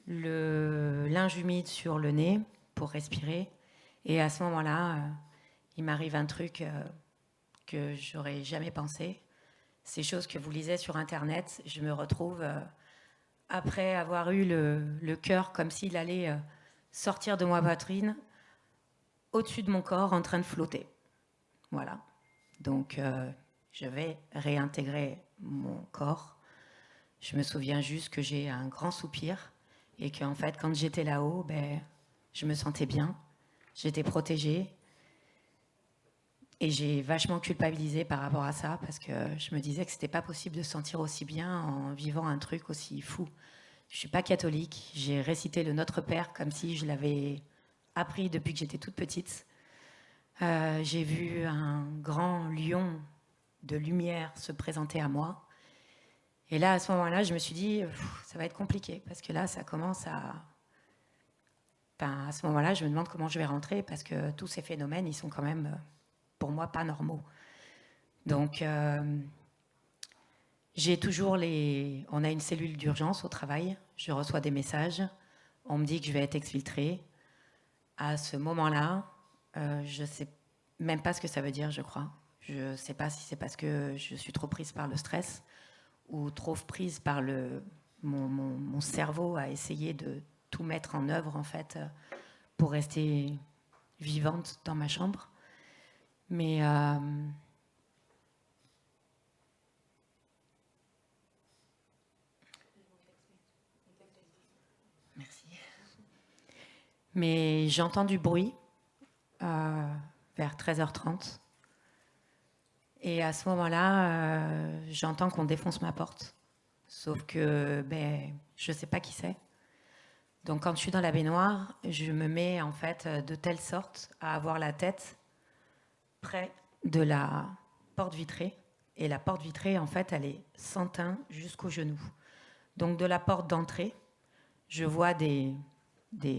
Le linge humide sur le nez pour respirer. Et à ce moment-là, il m'arrive un truc que j'aurais jamais pensé. Ces choses que vous lisez sur Internet, je me retrouve, après avoir eu le cœur comme s'il allait sortir de ma poitrine, au-dessus de mon corps, en train de flotter. Voilà. Donc, je vais réintégrer mon corps. Je me souviens juste que j'ai un grand soupir et qu'en fait, quand j'étais là-haut, je me sentais bien, j'étais protégée et j'ai vachement culpabilisé par rapport à ça parce que je me disais que c'était pas possible de se sentir aussi bien en vivant un truc aussi fou. Je suis pas catholique, j'ai récité le Notre Père comme si je l'avais appris depuis que j'étais toute petite. J'ai vu un grand lion de lumière se présenter à moi. Et là, à ce moment-là, je me suis dit, ça va être compliqué, parce que là, ça commence à... Enfin, à ce moment-là, je me demande comment je vais rentrer, parce que tous ces phénomènes, ils sont quand même, pour moi, pas normaux. Donc, j'ai toujours les... On a une cellule d'urgence au travail, je reçois des messages, on me dit que je vais être exfiltrée. À ce moment-là, je sais même pas ce que ça veut dire, je crois. Je sais pas si c'est parce que je suis trop prise par le stress ou trop prise par mon cerveau à essayer de tout mettre en œuvre, en fait, pour rester vivante dans ma chambre. Mais merci. Mais j'entends du bruit vers 13h30. Et à ce moment-là, j'entends qu'on défonce ma porte. Sauf que je ne sais pas qui c'est. Donc quand je suis dans la baignoire, je me mets en fait de telle sorte à avoir la tête près de la porte vitrée. Et la porte vitrée, en fait, elle est sans teint jusqu'au genou. Donc de la porte d'entrée, je vois des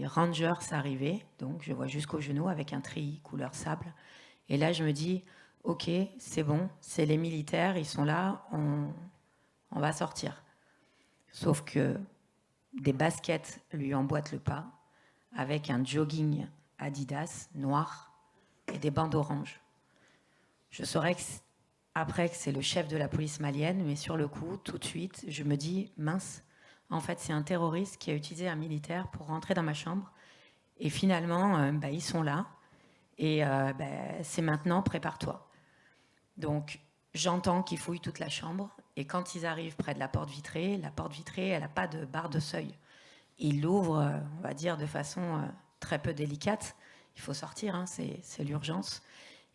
rangers arriver. Donc je vois jusqu'au genou avec un treillis couleur sable. Et là, je me dis... Ok, c'est bon, c'est les militaires, ils sont là, on va sortir. Sauf que des baskets lui emboîtent le pas, avec un jogging Adidas noir et des bandes oranges. Je saurais après que c'est le chef de la police malienne, mais sur le coup, tout de suite, je me dis, mince, en fait, c'est un terroriste qui a utilisé un militaire pour rentrer dans ma chambre. Et finalement, ils sont là, et c'est maintenant, prépare-toi. Donc, j'entends qu'ils fouillent toute la chambre et quand ils arrivent près de la porte vitrée, elle n'a pas de barre de seuil. Ils l'ouvrent, on va dire, de façon très peu délicate. Il faut sortir, hein, c'est l'urgence.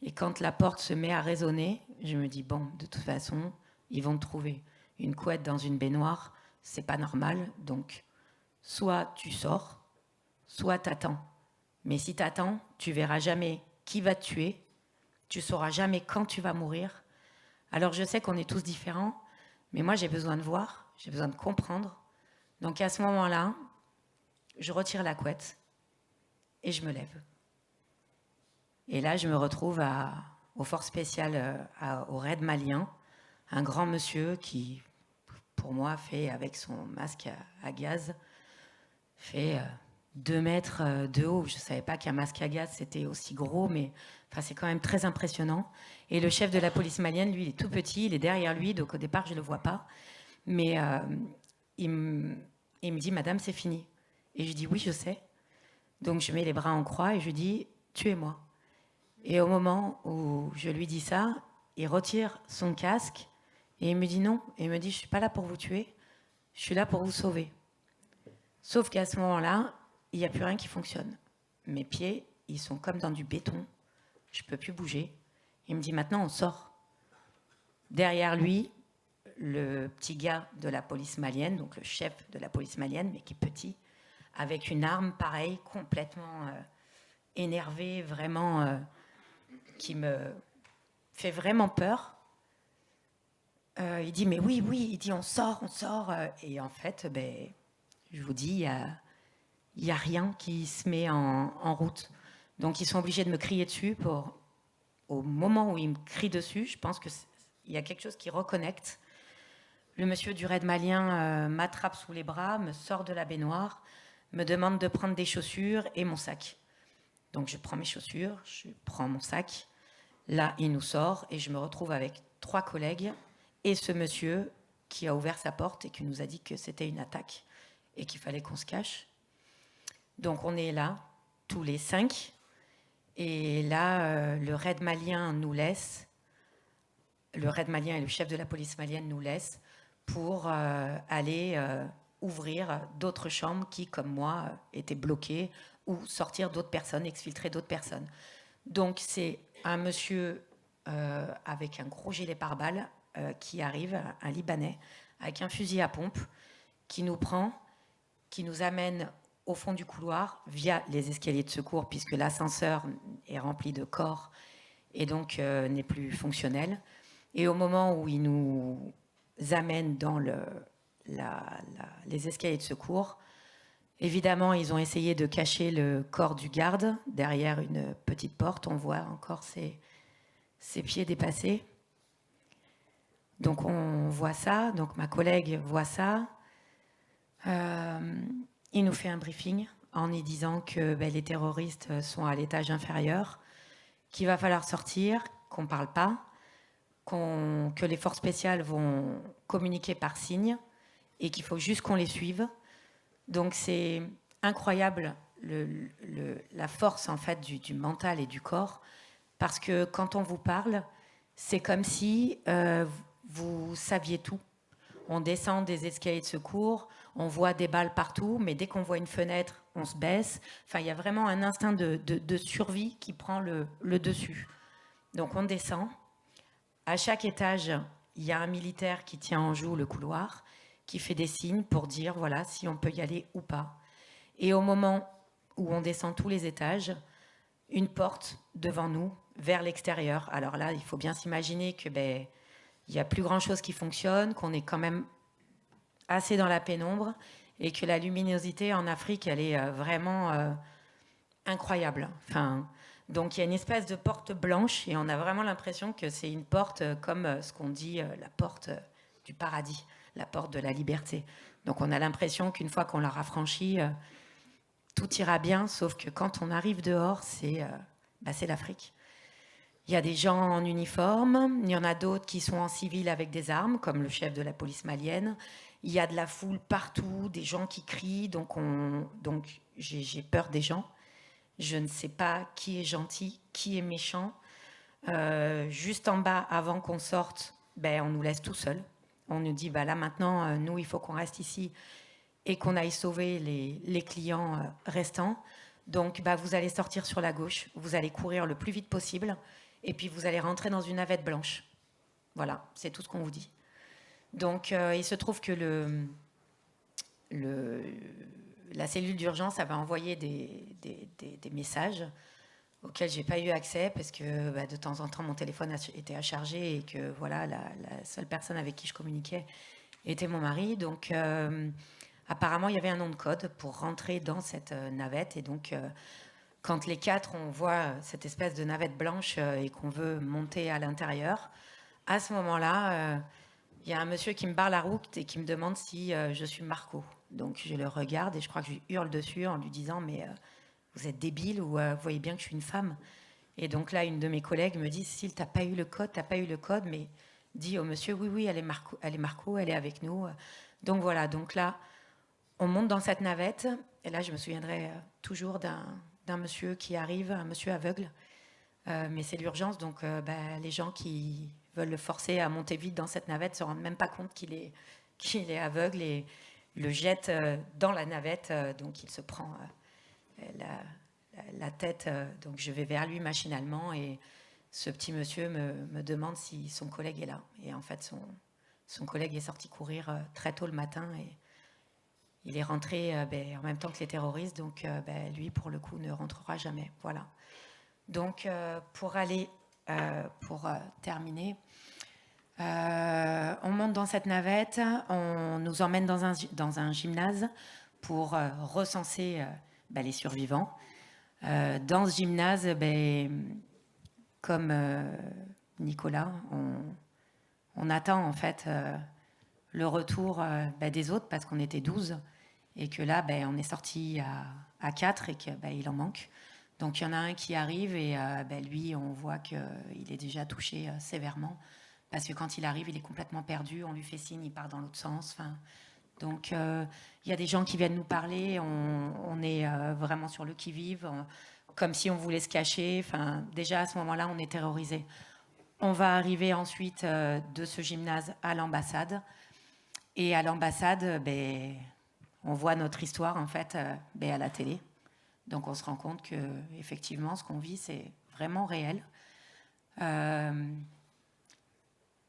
Et quand la porte se met à résonner, je me dis, bon, de toute façon, ils vont te trouver. Une couette dans une baignoire, c'est pas normal. Donc, soit tu sors, soit t'attends. Mais si t'attends, tu verras jamais qui va te tuer. Tu sauras jamais quand tu vas mourir. Alors je sais qu'on est tous différents, mais moi j'ai besoin de voir, j'ai besoin de comprendre. Donc à ce moment-là, je retire la couette et je me lève. Et là, je me retrouve aux forces spéciales, au raid malien, un grand monsieur qui, pour moi, fait avec son masque à gaz, fait 2 mètres de haut. Je ne savais pas qu'un masque à gaz c'était aussi gros, mais enfin, c'est quand même très impressionnant. Et le chef de la police malienne, lui, il est tout petit, il est derrière lui, donc au départ, je ne le vois pas. Mais il me dit, Madame, c'est fini. Et je dis, oui, je sais. Donc je mets les bras en croix et je dis, tuez-moi. Et au moment où je lui dis ça, il retire son casque et il me dit non. Et il me dit, je ne suis pas là pour vous tuer, je suis là pour vous sauver. Sauf qu'à ce moment-là, il n'y a plus rien qui fonctionne. Mes pieds, ils sont comme dans du béton. Je ne peux plus bouger. Il me dit, maintenant, on sort. Derrière lui, le petit gars de la police malienne, donc le chef de la police malienne, mais qui est petit, avec une arme pareille, complètement énervé, vraiment, qui me fait vraiment peur. Il dit, mais oui, il dit, on sort. Et en fait, je vous dis, il n'y a rien qui se met en route. Donc, ils sont obligés de me crier dessus. Au moment où ils me crient dessus, je pense qu'il y a quelque chose qui reconnecte. Le monsieur du raid malien m'attrape sous les bras, me sort de la baignoire, me demande de prendre des chaussures et mon sac. Donc, je prends mes chaussures, je prends mon sac. Là, il nous sort et je me retrouve avec 3 collègues et ce monsieur qui a ouvert sa porte et qui nous a dit que c'était une attaque et qu'il fallait qu'on se cache. Donc, on est là, tous les 5. Et là, le raid malien nous laisse. Le raid malien et le chef de la police malienne nous laissent pour aller ouvrir d'autres chambres qui, comme moi, étaient bloquées ou sortir d'autres personnes, exfiltrer d'autres personnes. Donc, c'est un monsieur avec un gros gilet pare-balles qui arrive, un Libanais, avec un fusil à pompe, qui nous prend, qui nous amène au fond du couloir via les escaliers de secours, puisque l'ascenseur est rempli de corps et donc n'est plus fonctionnel. Et au moment où il nous amène dans les escaliers de secours, évidemment, ils ont essayé de cacher le corps du garde derrière une petite porte. On voit encore ses pieds dépassés. Donc on voit ça, donc ma collègue voit ça. Il nous fait un briefing en y disant que les terroristes sont à l'étage inférieur, qu'il va falloir sortir, qu'on ne parle pas, que les forces spéciales vont communiquer par signe et qu'il faut juste qu'on les suive. Donc c'est incroyable la force en fait du mental et du corps, parce que quand on vous parle, c'est comme si vous saviez tout. On descend des escaliers de secours, on voit des balles partout, mais dès qu'on voit une fenêtre, on se baisse. Enfin, il y a vraiment un instinct de survie qui prend le dessus. Donc on descend. À chaque étage, il y a un militaire qui tient en joue le couloir, qui fait des signes pour dire voilà si on peut y aller ou pas. Et au moment où on descend tous les étages, une porte devant nous vers l'extérieur. Alors là, il faut bien s'imaginer que il n'y a plus grand-chose qui fonctionne, qu'on est quand même assez dans la pénombre et que la luminosité en Afrique, elle est vraiment incroyable. Enfin, donc il y a une espèce de porte blanche et on a vraiment l'impression que c'est une porte comme ce qu'on dit la porte du paradis, la porte de la liberté. Donc on a l'impression qu'une fois qu'on l'aura franchie, tout ira bien, sauf que quand on arrive dehors, c'est l'Afrique. Il y a des gens en uniforme, il y en a d'autres qui sont en civil avec des armes, comme le chef de la police malienne. Il y a de la foule partout, des gens qui crient, donc j'ai peur des gens. Je ne sais pas qui est gentil, qui est méchant. Juste en bas, avant qu'on sorte, on nous laisse tout seuls. On nous dit, là maintenant, nous, il faut qu'on reste ici et qu'on aille sauver les clients restants. Donc, vous allez sortir sur la gauche, vous allez courir le plus vite possible et puis vous allez rentrer dans une navette blanche. Voilà, c'est tout ce qu'on vous dit. Donc, il se trouve que la cellule d'urgence avait envoyé des messages auxquels je n'ai pas eu accès parce que de temps en temps, mon téléphone était à charger et que voilà, la seule personne avec qui je communiquais était mon mari. Donc, apparemment, il y avait un nom de code pour rentrer dans cette navette. Et donc, quand les 4, on voit cette espèce de navette blanche et qu'on veut monter à l'intérieur, à ce moment-là, il y a un monsieur qui me barre la route et qui me demande si je suis Marco. Donc, je le regarde et je crois que je lui hurle dessus en lui disant « Mais vous êtes débile ou vous voyez bien que je suis une femme ?» Et donc là, une de mes collègues me dit « Cécile, t'as pas eu le code, mais dis au monsieur, oui, elle est Marco, elle est avec nous. » Donc voilà, donc là, on monte dans cette navette. Et là, je me souviendrai toujours d'un monsieur qui arrive, un monsieur aveugle. Mais c'est l'urgence, donc les gens qui veulent le forcer à monter vite dans cette navette ne se rendent même pas compte qu'il est aveugle et le jettent dans la navette. Donc il se prend la tête, donc je vais vers lui machinalement et ce petit monsieur me demande si son collègue est là. Et en fait, son collègue est sorti courir très tôt le matin et il est rentré en même temps que les terroristes. Donc lui, pour le coup, ne rentrera jamais. Voilà. Donc pour terminer, on monte dans cette navette, on nous emmène dans un gymnase pour recenser les survivants. Dans ce gymnase, comme Nicolas, on attend en fait le retour des autres parce qu'on était 12 et que là, on est sorti à 4 et qu'il en manque. Donc il y en a un qui arrive et lui, on voit qu'il est déjà touché sévèrement parce que quand il arrive, il est complètement perdu, on lui fait signe, il part dans l'autre sens. Donc il y a des gens qui viennent nous parler, on est vraiment sur le qui-vive, comme si on voulait se cacher. Déjà à ce moment-là, on est terrorisé. On va arriver ensuite de ce gymnase à l'ambassade. Et à l'ambassade, on voit notre histoire en fait à la télé. Donc on se rend compte que effectivement, ce qu'on vit, c'est vraiment réel.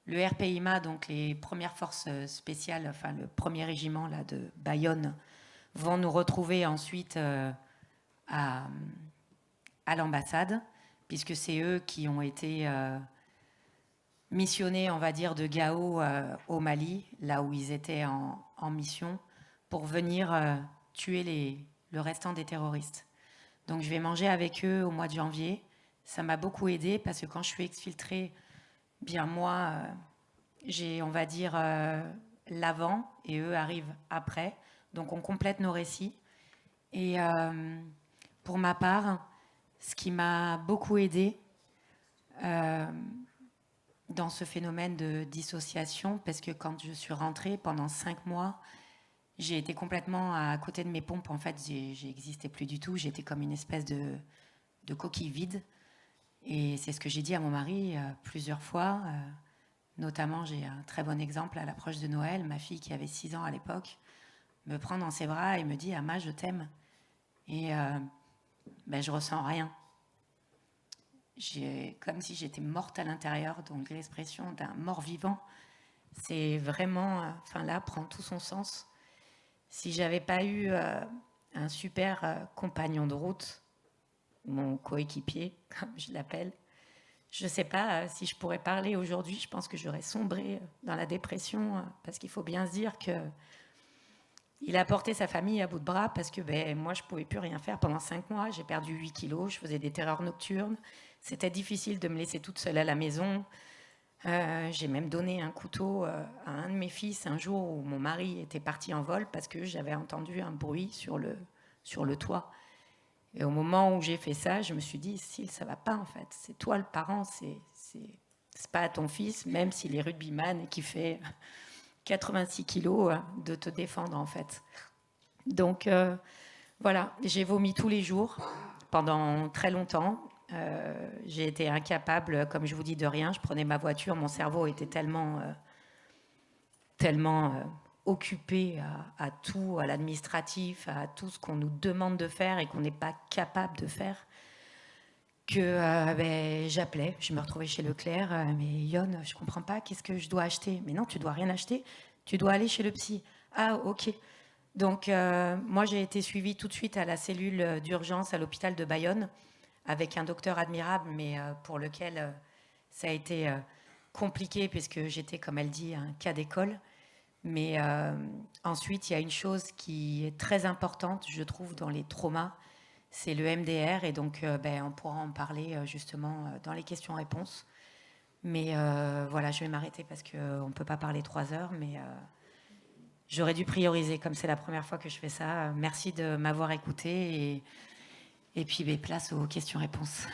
Le RPIMA, donc les premières forces spéciales, le premier régiment là, de Bayonne, vont nous retrouver ensuite à l'ambassade, puisque c'est eux qui ont été missionnés, on va dire, de Gao au Mali, là où ils étaient en mission, pour venir tuer le restant des terroristes. Donc je vais manger avec eux au mois de janvier. Ça m'a beaucoup aidé parce que quand je suis exfiltrée, moi, j'ai, on va dire, l'avant et eux arrivent après. Donc on complète nos récits. Et pour ma part, ce qui m'a beaucoup aidé dans ce phénomène de dissociation, parce que quand je suis rentrée pendant 5 mois, j'ai été complètement à côté de mes pompes. En fait, j'existais plus du tout. J'étais comme une espèce de coquille vide. Et c'est ce que j'ai dit à mon mari plusieurs fois. Notamment, j'ai un très bon exemple à l'approche de Noël. Ma fille, qui avait 6 ans à l'époque, me prend dans ses bras et me dit « Ama, je t'aime ». Et je ressens rien. Comme si j'étais morte à l'intérieur. Donc l'expression d'un mort-vivant, c'est vraiment... là, prend tout son sens. Si j'avais pas eu un super compagnon de route, mon coéquipier, comme je l'appelle, je ne sais pas si je pourrais parler aujourd'hui. Je pense que j'aurais sombré dans la dépression parce qu'il faut bien se dire qu'il a porté sa famille à bout de bras parce que moi, je ne pouvais plus rien faire pendant 5 mois. J'ai perdu 8 kilos, je faisais des terreurs nocturnes. C'était difficile de me laisser toute seule à la maison. J'ai même donné un couteau à un de mes fils un jour où mon mari était parti en vol parce que j'avais entendu un bruit sur le toit. Et au moment où j'ai fait ça, je me suis dit, Cécile, ça va pas en fait. C'est toi le parent, c'est pas à ton fils, même s'il est rugbyman et qu'il fait 86 kilos, de te défendre en fait. Donc voilà, j'ai vomi tous les jours pendant très longtemps. J'ai été incapable, comme je vous dis, de rien. Je prenais ma voiture, mon cerveau était tellement occupé à tout, à l'administratif, à tout ce qu'on nous demande de faire et qu'on n'est pas capable de faire, que j'appelais. Je me retrouvais chez Leclerc. Mais Yon, je comprends pas, qu'est-ce que je dois acheter? Mais non, tu dois rien acheter, tu dois aller chez le psy. Ah, ok. Donc moi, j'ai été suivie tout de suite à la cellule d'urgence à l'hôpital de Bayonne avec un docteur admirable, mais pour lequel ça a été compliqué puisque j'étais, comme elle dit, un cas d'école. Mais ensuite, il y a une chose qui est très importante, je trouve, dans les traumas, c'est le MDR. Et donc, on pourra en parler justement dans les questions-réponses. Mais voilà, je vais m'arrêter parce qu'on ne peut pas parler 3 heures. Mais j'aurais dû prioriser, comme c'est la première fois que je fais ça. Merci de m'avoir écouté. Et puis, place aux questions-réponses.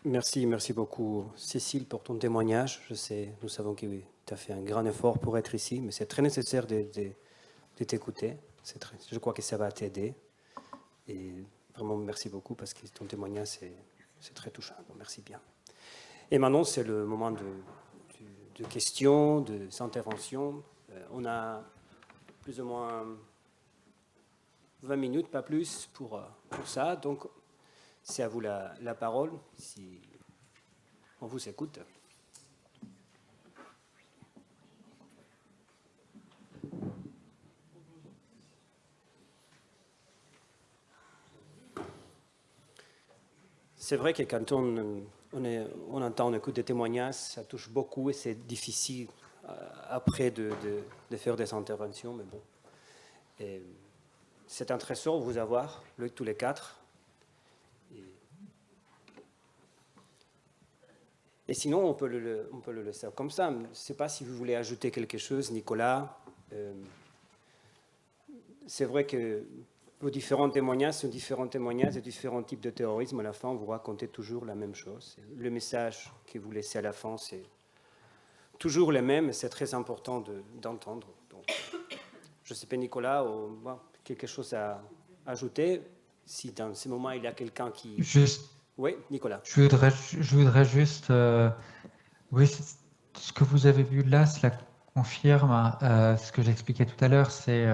Merci beaucoup Cécile pour ton témoignage. Nous savons que tu as fait un grand effort pour être ici, mais c'est très nécessaire de t'écouter. Je crois que ça va t'aider. Et vraiment merci beaucoup parce que ton témoignage c'est très touchant. Bon, merci bien. Et maintenant c'est le moment de questions, d'interventions. On a plus ou moins 20 minutes, pas plus, pour ça. Donc, c'est à vous la parole, si on vous écoute. C'est vrai que quand on entend, on écoute des témoignages, ça touche beaucoup et c'est difficile après de faire des interventions, mais bon. C'est un trésor de vous avoir, tous les quatre. Et sinon, on peut le laisser comme ça. Je ne sais pas si vous voulez ajouter quelque chose, Nicolas. C'est vrai que vos différents témoignages sont différents témoignages et différents types de terrorisme. À la fin, vous racontez toujours la même chose. Le message que vous laissez à la fin, c'est toujours le même et c'est très important d'entendre. Je ne sais pas, Nicolas, quelque chose à ajouter. Si dans ce moment, il y a quelqu'un qui... Juste... Oui, Nicolas. Je voudrais juste... oui, ce que vous avez vu là, cela confirme ce que j'expliquais tout à l'heure, c'est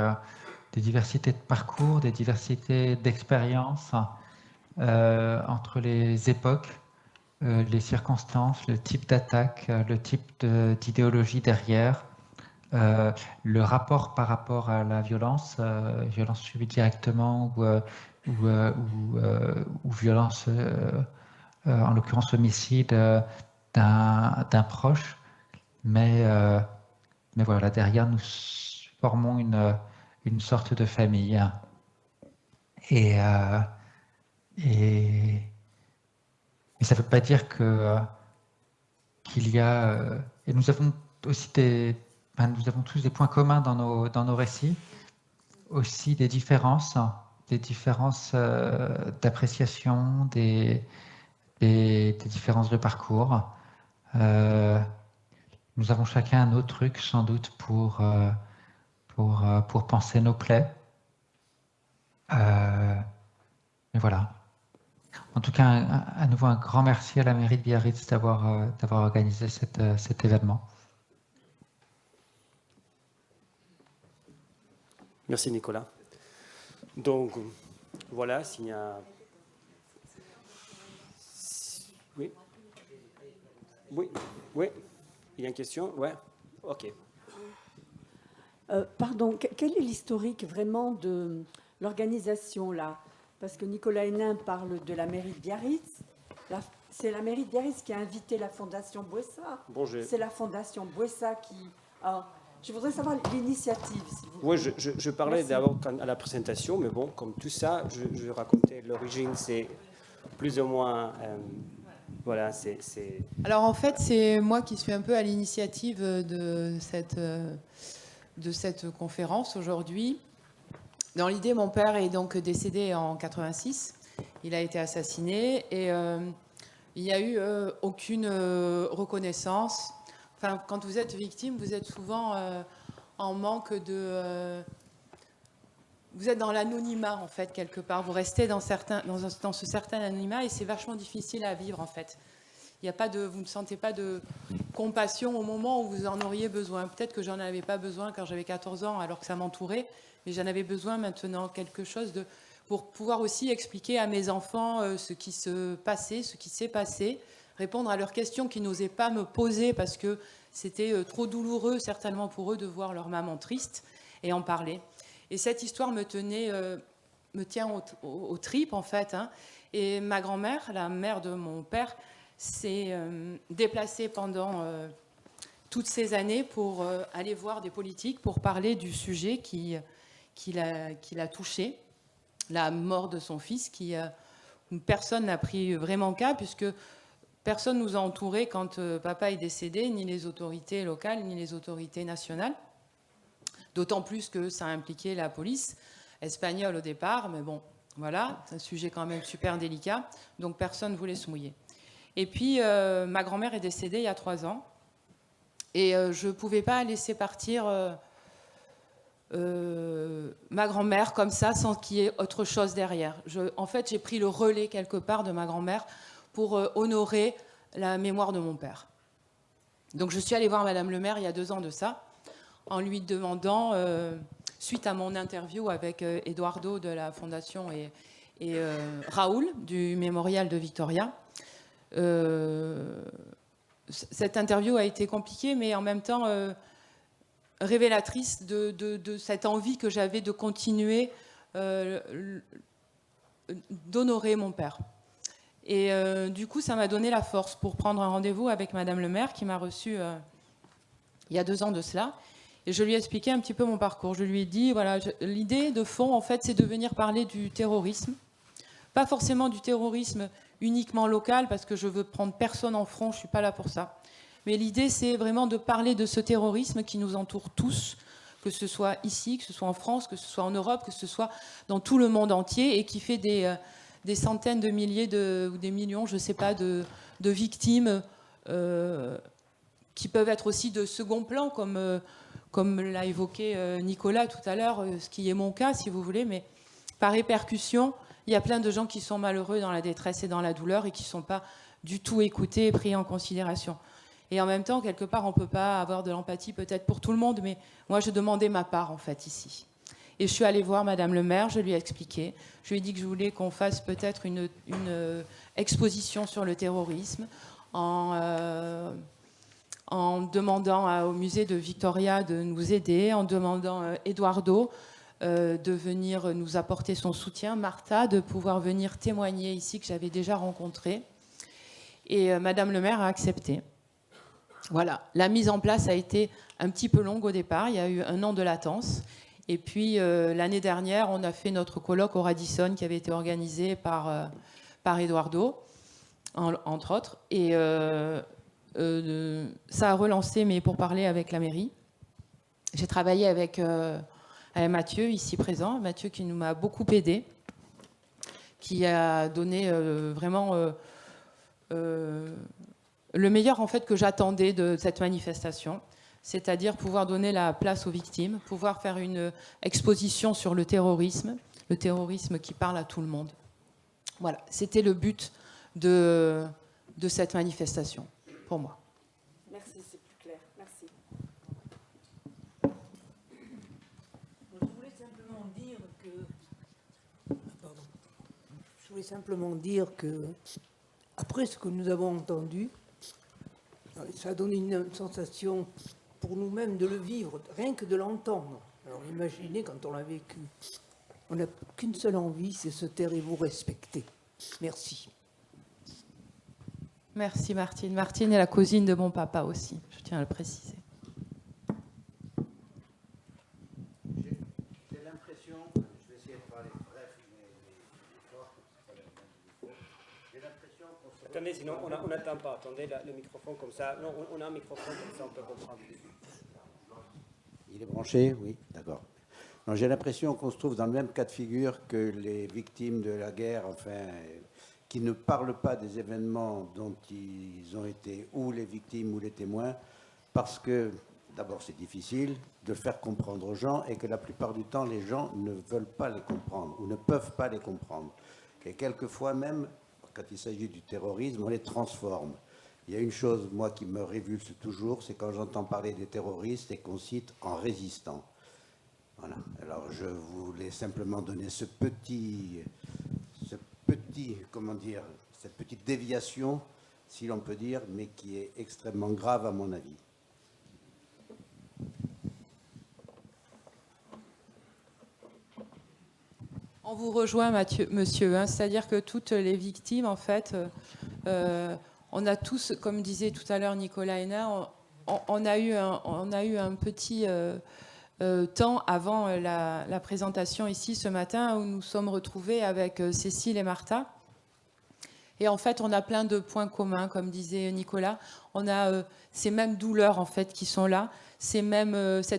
des diversités de parcours, des diversités d'expériences entre les époques, les circonstances, le type d'attaque, le type d'idéologie derrière, le rapport par rapport à la violence, violence subie directement ou violence, en l'occurrence homicide d'un proche. Mais voilà, derrière, nous formons une sorte de famille. Et ça ne veut pas dire qu'il y a... et nous avons aussi nous avons tous des points communs dans nos récits, aussi des différences d'appréciation, des différences de parcours. Nous avons chacun un autre truc, sans doute, pour penser nos plaies. Mais voilà. En tout cas, à nouveau, un grand merci à la mairie de Biarritz d'avoir organisé cet événement. Merci, Nicolas. Donc, voilà, s'il y a... Oui. Il y a une question? Ouais. OK. Pardon, quel est l'historique vraiment de l'organisation là? Parce que Nicolas Hénin parle de la mairie de Biarritz. C'est la mairie de Biarritz qui a invité la Fondation Bouessa. C'est la Fondation Bouessa qui a... Je voudrais savoir l'initiative, s'il vous plaît. Oui, je parlais d'abord à la présentation, mais bon, comme tout ça, je racontais l'origine, c'est plus ou moins... voilà, c'est... Alors en fait, c'est moi qui suis un peu à l'initiative de cette conférence aujourd'hui. Dans l'idée, mon père est donc décédé en 86. Il a été assassiné et il n'y a eu aucune reconnaissance. Enfin, quand vous êtes victime, vous êtes souvent en manque de... vous êtes dans l'anonymat, en fait, quelque part. Vous restez dans ce certain anonymat et c'est vachement difficile à vivre, en fait. Il y a pas vous ne sentez pas de compassion au moment où vous en auriez besoin. Peut-être que j'en avais pas besoin quand j'avais 14 ans, alors que ça m'entourait, mais j'en avais besoin maintenant, quelque chose pour pouvoir aussi expliquer à mes enfants ce qui se passait, ce qui s'est passé, répondre à leurs questions qu'ils n'osaient pas me poser parce que c'était trop douloureux, certainement pour eux, de voir leur maman triste et en parler. Et cette histoire me tient aux tripes, en fait. Hein. Et ma grand-mère, la mère de mon père, s'est déplacée pendant toutes ces années pour aller voir des politiques, pour parler du sujet qui l'a touché, la mort de son fils, où personne n'a pris vraiment cas, puisque personne nous a entourés quand papa est décédé, ni les autorités locales, ni les autorités nationales. D'autant plus que ça impliquait la police espagnole au départ, mais bon, voilà, c'est un sujet quand même super délicat, donc personne ne voulait se mouiller. Et puis, ma grand-mère est décédée il y a 3 ans, et je ne pouvais pas laisser partir ma grand-mère comme ça, sans qu'il y ait autre chose derrière. En fait, j'ai pris le relais quelque part de ma grand-mère pour honorer la mémoire de mon père. Donc je suis allée voir Madame le maire il y a 2 ans de ça, en lui demandant, suite à mon interview avec Eduardo de la Fondation et Raoul du Mémorial de Victoria. Cette interview a été compliquée, mais en même temps révélatrice de cette envie que j'avais de continuer d'honorer mon père. Et du coup, ça m'a donné la force pour prendre un rendez-vous avec Madame le maire, qui m'a reçue il y a 2 ans de cela. Et je lui ai expliqué un petit peu mon parcours. Je lui ai dit, voilà, l'idée de fond, en fait, c'est de venir parler du terrorisme. Pas forcément du terrorisme uniquement local, parce que je veux prendre personne en front, je ne suis pas là pour ça. Mais l'idée, c'est vraiment de parler de ce terrorisme qui nous entoure tous, que ce soit ici, que ce soit en France, que ce soit en Europe, que ce soit dans tout le monde entier, et qui fait des centaines de milliers ou des millions, je ne sais pas, de victimes qui peuvent être aussi de second plan, comme l'a évoqué Nicolas tout à l'heure, ce qui est mon cas, si vous voulez, mais par répercussion, il y a plein de gens qui sont malheureux dans la détresse et dans la douleur et qui ne sont pas du tout écoutés et pris en considération. Et en même temps, quelque part, on ne peut pas avoir de l'empathie peut-être pour tout le monde, mais moi, je demandais ma part, en fait, ici. Et je suis allée voir Madame le maire, je lui ai expliqué. Je lui ai dit que je voulais qu'on fasse peut-être une exposition sur le terrorisme en demandant au musée de Victoria de nous aider, en demandant à Eduardo de venir nous apporter son soutien, Martha de pouvoir venir témoigner ici, que j'avais déjà rencontré. Et Madame le maire a accepté. Voilà, la mise en place a été un petit peu longue au départ, il y a eu 1 an de latence. Et puis l'année dernière, on a fait notre colloque au Radisson qui avait été organisé par Eduardo, entre autres. Et ça a relancé mes pourparlers avec la mairie. J'ai travaillé avec Mathieu, ici présent, Mathieu qui nous m'a beaucoup aidé, qui a donné vraiment le meilleur en fait que j'attendais de cette manifestation, c'est-à-dire pouvoir donner la place aux victimes, pouvoir faire une exposition sur le terrorisme qui parle à tout le monde. Voilà, c'était le but de cette manifestation, pour moi. Merci, c'est plus clair. Merci. Je voulais simplement dire que, après ce que nous avons entendu, ça a donné une sensation pour nous-mêmes de le vivre, rien que de l'entendre. Alors imaginez quand on l'a vécu. On n'a qu'une seule envie, c'est se taire et vous respecter. Merci. Merci Martine. Martine est la cousine de mon papa aussi, je tiens à le préciser. J'ai l'impression, je vais essayer de parler bref, mais fort, j'ai l'impression qu'on se... Attendez, sinon on n'attend pas. Attendez, le microphone comme ça. Non, on a un microphone comme ça, on peut comprendre. Il est branché, oui, d'accord. J'ai l'impression qu'on se trouve dans le même cas de figure que les victimes de la guerre, enfin, qui ne parlent pas des événements dont ils ont été ou les victimes ou les témoins, parce que, d'abord, c'est difficile de faire comprendre aux gens et que la plupart du temps, les gens ne veulent pas les comprendre ou ne peuvent pas les comprendre. Et quelquefois même, quand il s'agit du terrorisme, on les transforme. Il y a une chose, moi, qui me révulse toujours, c'est quand j'entends parler des terroristes et qu'on cite en résistant. Voilà. Alors, je voulais simplement donner ce petit, comment dire, cette petite déviation, si l'on peut dire, mais qui est extrêmement grave à mon avis. On vous rejoint, monsieur, hein, c'est-à-dire que toutes les victimes, en fait, on a tous, comme disait tout à l'heure Nicolas Hénin, on a eu un petit temps avant la présentation ici ce matin où nous sommes retrouvés avec Cécile et Martha. Et en fait, on a plein de points communs, comme disait Nicolas. On a ces mêmes douleurs en fait qui sont là, cette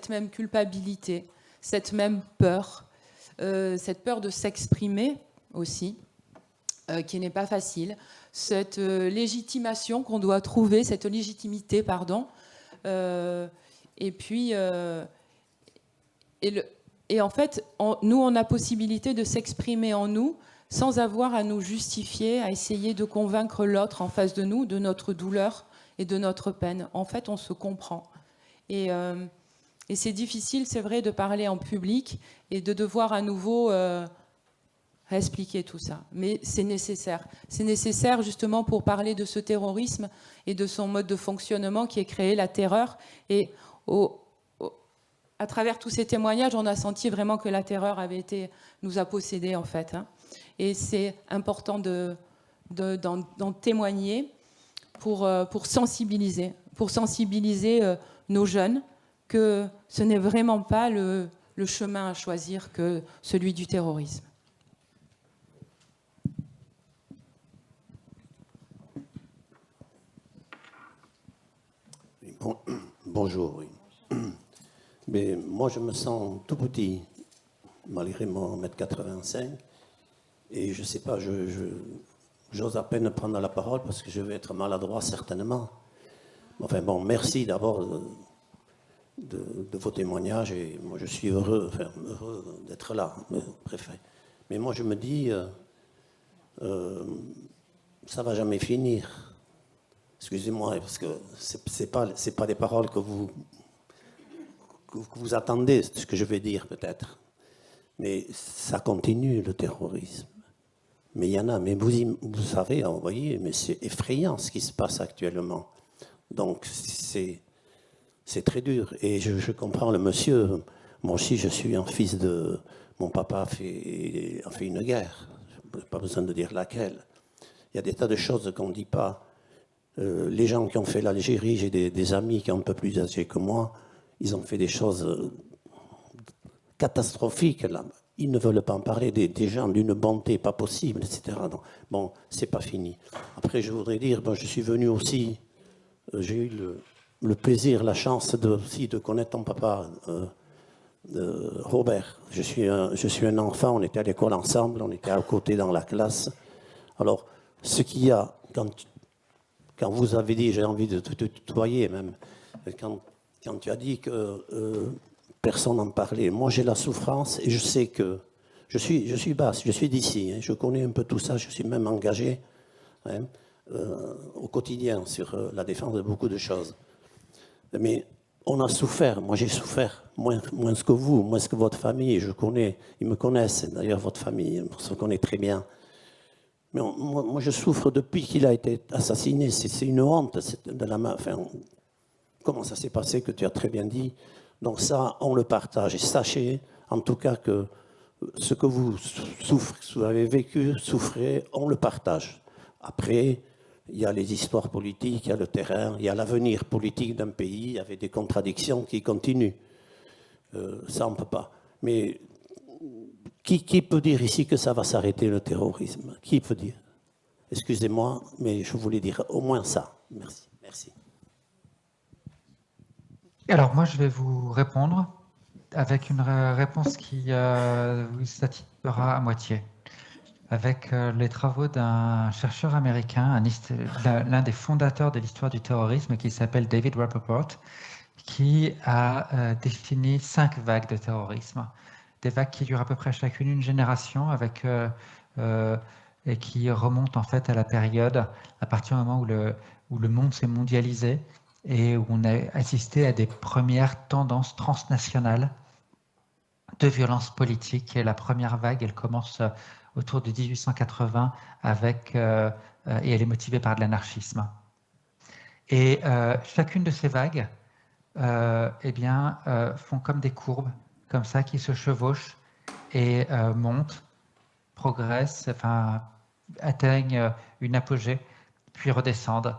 même culpabilité, cette même peur, cette peur de s'exprimer aussi, qui n'est pas facile, cette légitimation qu'on doit trouver, cette légitimité, pardon, et puis et en fait, nous, on a possibilité de s'exprimer en nous sans avoir à nous justifier, à essayer de convaincre l'autre en face de nous de notre douleur et de notre peine. En fait, on se comprend. Et c'est difficile, c'est vrai, de parler en public et de devoir à nouveau expliquer tout ça. Mais c'est nécessaire. C'est nécessaire justement pour parler de ce terrorisme et de son mode de fonctionnement qui est créé, la terreur. Et à travers tous ces témoignages, on a senti vraiment que la terreur nous a possédés, en fait. Hein. Et c'est important d'en témoigner pour sensibiliser nos jeunes que ce n'est vraiment pas le chemin à choisir que celui du terrorisme. Bonjour. Oui. Mais moi, je me sens tout petit, malgré mon 1m85. Et je ne sais pas, j'ose à peine prendre la parole parce que je vais être maladroit, certainement. Enfin bon, merci d'abord de vos témoignages. Et moi, je suis heureux d'être là, préfet. Mais moi, je me dis, ça ne va jamais finir. Excusez-moi, parce que c'est pas des paroles que vous attendez, ce que je vais dire peut-être. Mais ça continue, le terrorisme. Mais il y en a, mais vous savez, vous voyez, mais c'est effrayant ce qui se passe actuellement. Donc c'est très dur. Et je comprends le monsieur. Moi aussi, je suis un fils de... Mon papa a fait une guerre. Pas besoin de dire laquelle. Il y a des tas de choses qu'on ne dit pas. Les gens qui ont fait l'Algérie, j'ai des amis qui sont un peu plus âgés que moi, ils ont fait des choses catastrophiques. Là. Ils ne veulent pas en parler, des gens d'une bonté pas possible, etc. Donc, bon, c'est pas fini. Après, je voudrais dire, bon, je suis venu aussi, j'ai eu le plaisir, la chance aussi de connaître ton papa, Robert. Je suis un enfant, on était à l'école ensemble, on était à côté dans la classe. Alors, ce qu'il y a, quand vous avez dit, j'ai envie de te tutoyer même, quand tu as dit que personne n'en parlait, moi j'ai la souffrance et je sais que je suis basse, je suis d'ici, hein, je connais un peu tout ça, je suis même engagé hein, au quotidien sur la défense de beaucoup de choses. Mais on a souffert, moi j'ai souffert, moins que vous, moins que votre famille, je connais, ils me connaissent d'ailleurs votre famille, on se connaît très bien. Mais moi, je souffre depuis qu'il a été assassiné. C'est une honte de la main. Enfin, comment ça s'est passé, que tu as très bien dit. Donc ça, on le partage. Et sachez, en tout cas, que ce que vous avez vécu, souffrez, on le partage. Après, il y a les histoires politiques, il y a le terrain, il y a l'avenir politique d'un pays avec des contradictions qui continuent. Ça, on ne peut pas. Mais... Qui peut dire ici que ça va s'arrêter, le terrorisme? Qui peut dire? Excusez-moi, mais je voulais dire au moins ça. Merci. Merci. Alors, moi, je vais vous répondre avec une réponse qui vous satisfera à moitié. Avec les travaux d'un chercheur américain, l'un des fondateurs de l'histoire du terrorisme, qui s'appelle David Rappaport, qui a défini 5 vagues de terrorisme. Des vagues qui durent à peu près chacune une génération et qui remontent en fait à la période à partir du moment où le monde s'est mondialisé et où on a assisté à des premières tendances transnationales de violence politique. Et la première vague, elle commence autour de 1880 et elle est motivée par de l'anarchisme. Et chacune de ces vagues font comme des courbes, comme ça, qui se chevauchent et montent, progressent, atteignent une apogée, puis redescendent.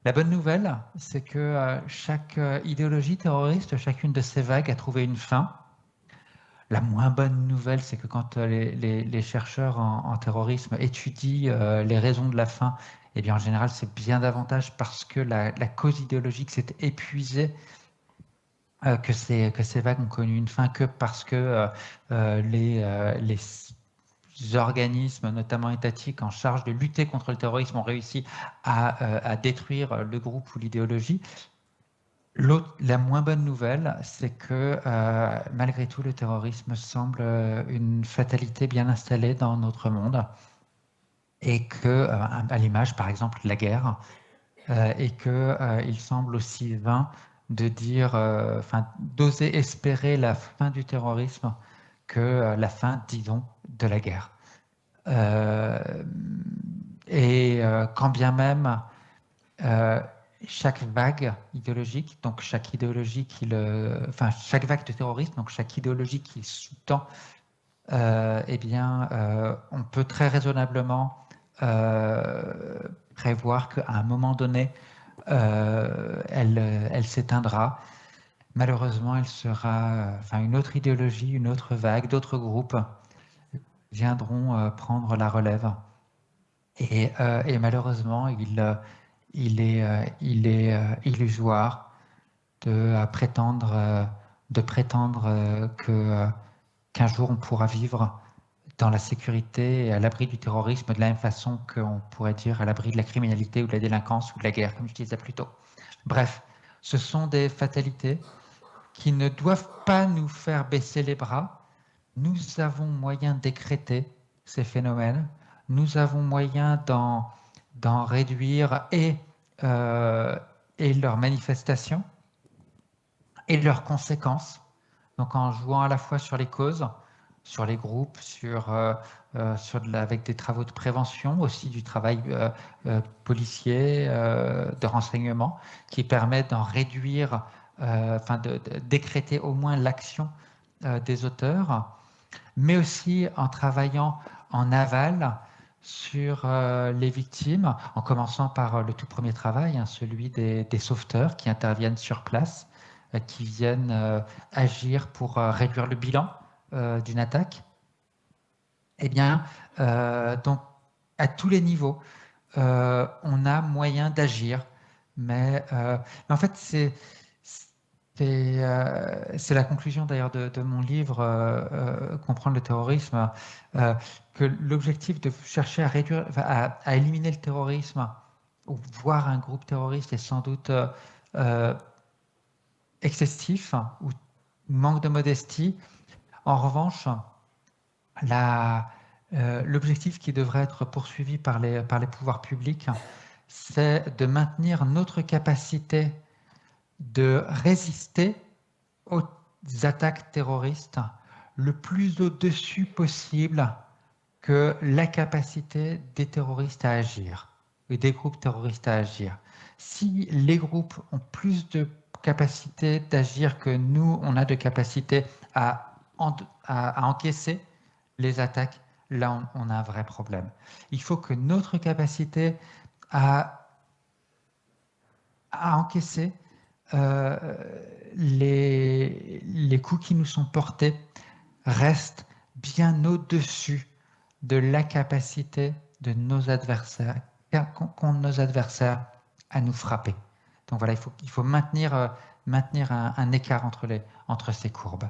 La bonne nouvelle, c'est que chaque idéologie terroriste, chacune de ces vagues a trouvé une fin. La moins bonne nouvelle, c'est que quand les chercheurs en terrorisme étudient les raisons de la fin, eh bien, en général, c'est bien davantage parce que la cause idéologique s'est épuisée, que ces vagues ont connu une fin, que parce que les organismes, notamment étatiques, en charge de lutter contre le terrorisme ont réussi à détruire le groupe ou l'idéologie. La moins bonne nouvelle, c'est que malgré tout, le terrorisme semble une fatalité bien installée dans notre monde et que, à l'image par exemple de la guerre, et qu'il semble aussi vain de dire, d'oser espérer la fin du terrorisme que la fin, disons, de la guerre. Quand bien même chaque vague idéologique, donc chaque idéologie chaque vague de terrorisme, donc chaque idéologie qui sous-tend, on peut très raisonnablement prévoir qu'à un moment donné, elle s'éteindra. Malheureusement, elle sera, une autre idéologie, une autre vague, d'autres groupes viendront prendre la relève. Et malheureusement, il est illusoire de prétendre qu'un jour on pourra vivre dans la sécurité et à l'abri du terrorisme de la même façon qu'on pourrait dire à l'abri de la criminalité ou de la délinquance ou de la guerre, comme je disais plus tôt. Bref, ce sont des fatalités qui ne doivent pas nous faire baisser les bras. Nous avons moyen de décréter ces phénomènes, nous avons moyen d'en réduire et leurs manifestations et leurs conséquences. Donc en jouant à la fois sur les causes, sur les groupes, avec des travaux de prévention, aussi du travail policier, de renseignement, qui permet d'en réduire, de décréter au moins l'action des auteurs, mais aussi en travaillant en aval sur les victimes, en commençant par le tout premier travail, celui des sauveteurs qui interviennent sur place, qui viennent agir pour réduire le bilan d'une attaque. Donc, à tous les niveaux, on a moyen d'agir, mais en fait, c'est la conclusion d'ailleurs de mon livre Comprendre le terrorisme, que l'objectif de chercher à réduire, à éliminer le terrorisme ou voir un groupe terroriste est sans doute excessif ou manque de modestie. En revanche, l'objectif qui devrait être poursuivi par les pouvoirs publics, c'est de maintenir notre capacité de résister aux attaques terroristes le plus au-dessus possible que la capacité des terroristes à agir, et des groupes terroristes à agir. Si les groupes ont plus de capacité d'agir que nous, on a de capacité à encaisser les attaques, là on a un vrai problème. Il faut que notre capacité à encaisser les coups qui nous sont portés reste bien au-dessus de la capacité de nos adversaires, qu'ont nos adversaires à nous frapper. Donc voilà, il faut maintenir un écart entre ces courbes.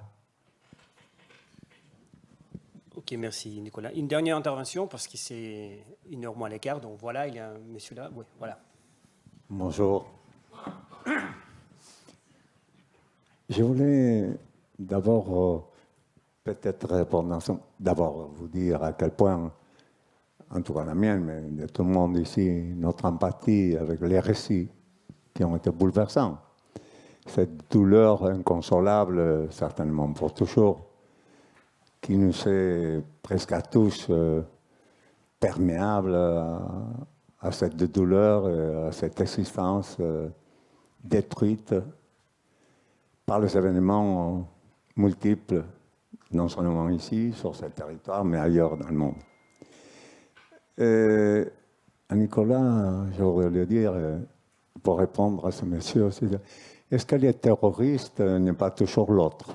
Ok, merci Nicolas. Une dernière intervention parce que c'est 1h moins l'écart. Donc voilà, il y a un monsieur là. Oui, voilà. Bonjour. Je voulais d'abord peut-être répondre, d'abord vous dire à quel point, en tout cas la mienne, mais de tout le monde ici, notre empathie avec les récits qui ont été bouleversants. Cette douleur inconsolable, certainement pour toujours, qui nous est presque à tous perméable à cette douleur, à cette existence détruite par les événements multiples, non seulement ici, sur ce territoire, mais ailleurs dans le monde. À Nicolas, je voudrais lui dire, pour répondre à ce monsieur aussi, est-ce que les terroristes n'est pas toujours l'autre?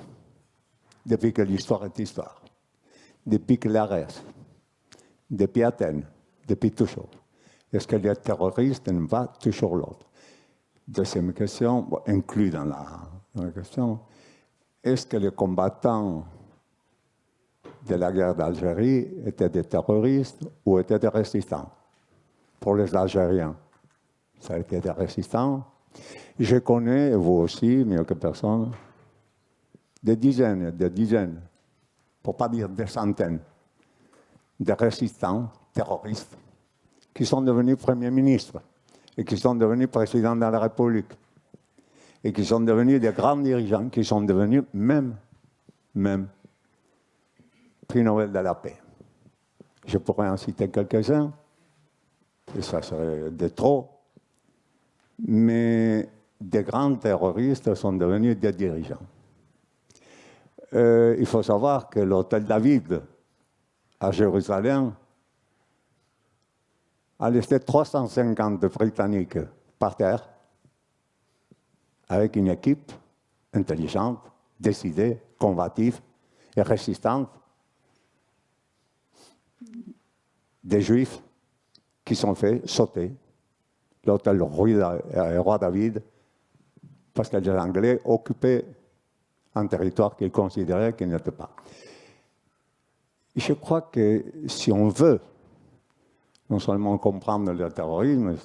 Depuis que l'histoire est histoire, depuis que la reste, depuis Athènes, depuis toujours. Est-ce que les terroristes n'est pas toujours l'autre? Deuxième question, inclus dans la question, est-ce que les combattants de la guerre d'Algérie étaient des terroristes ou étaient des résistants? Pour les Algériens, ça a été des résistants. Je connais, vous aussi, mieux que personne, des dizaines, pour ne pas dire des centaines, de résistants terroristes qui sont devenus premiers ministres et qui sont devenus présidents de la République et qui sont devenus des grands dirigeants, qui sont devenus même prix Nobel de la paix. Je pourrais en citer quelques-uns, et ça serait de trop, mais des grands terroristes sont devenus des dirigeants. Il faut savoir que l'hôtel David à Jérusalem a laissé 350 Britanniques par terre avec une équipe intelligente, décidée, combative et résistante, des Juifs qui sont fait sauter l'hôtel Roi David parce que les Anglais occupaient un territoire qu'ils considéraient qu'il n'était pas. Je crois que si on veut non seulement comprendre le terrorisme,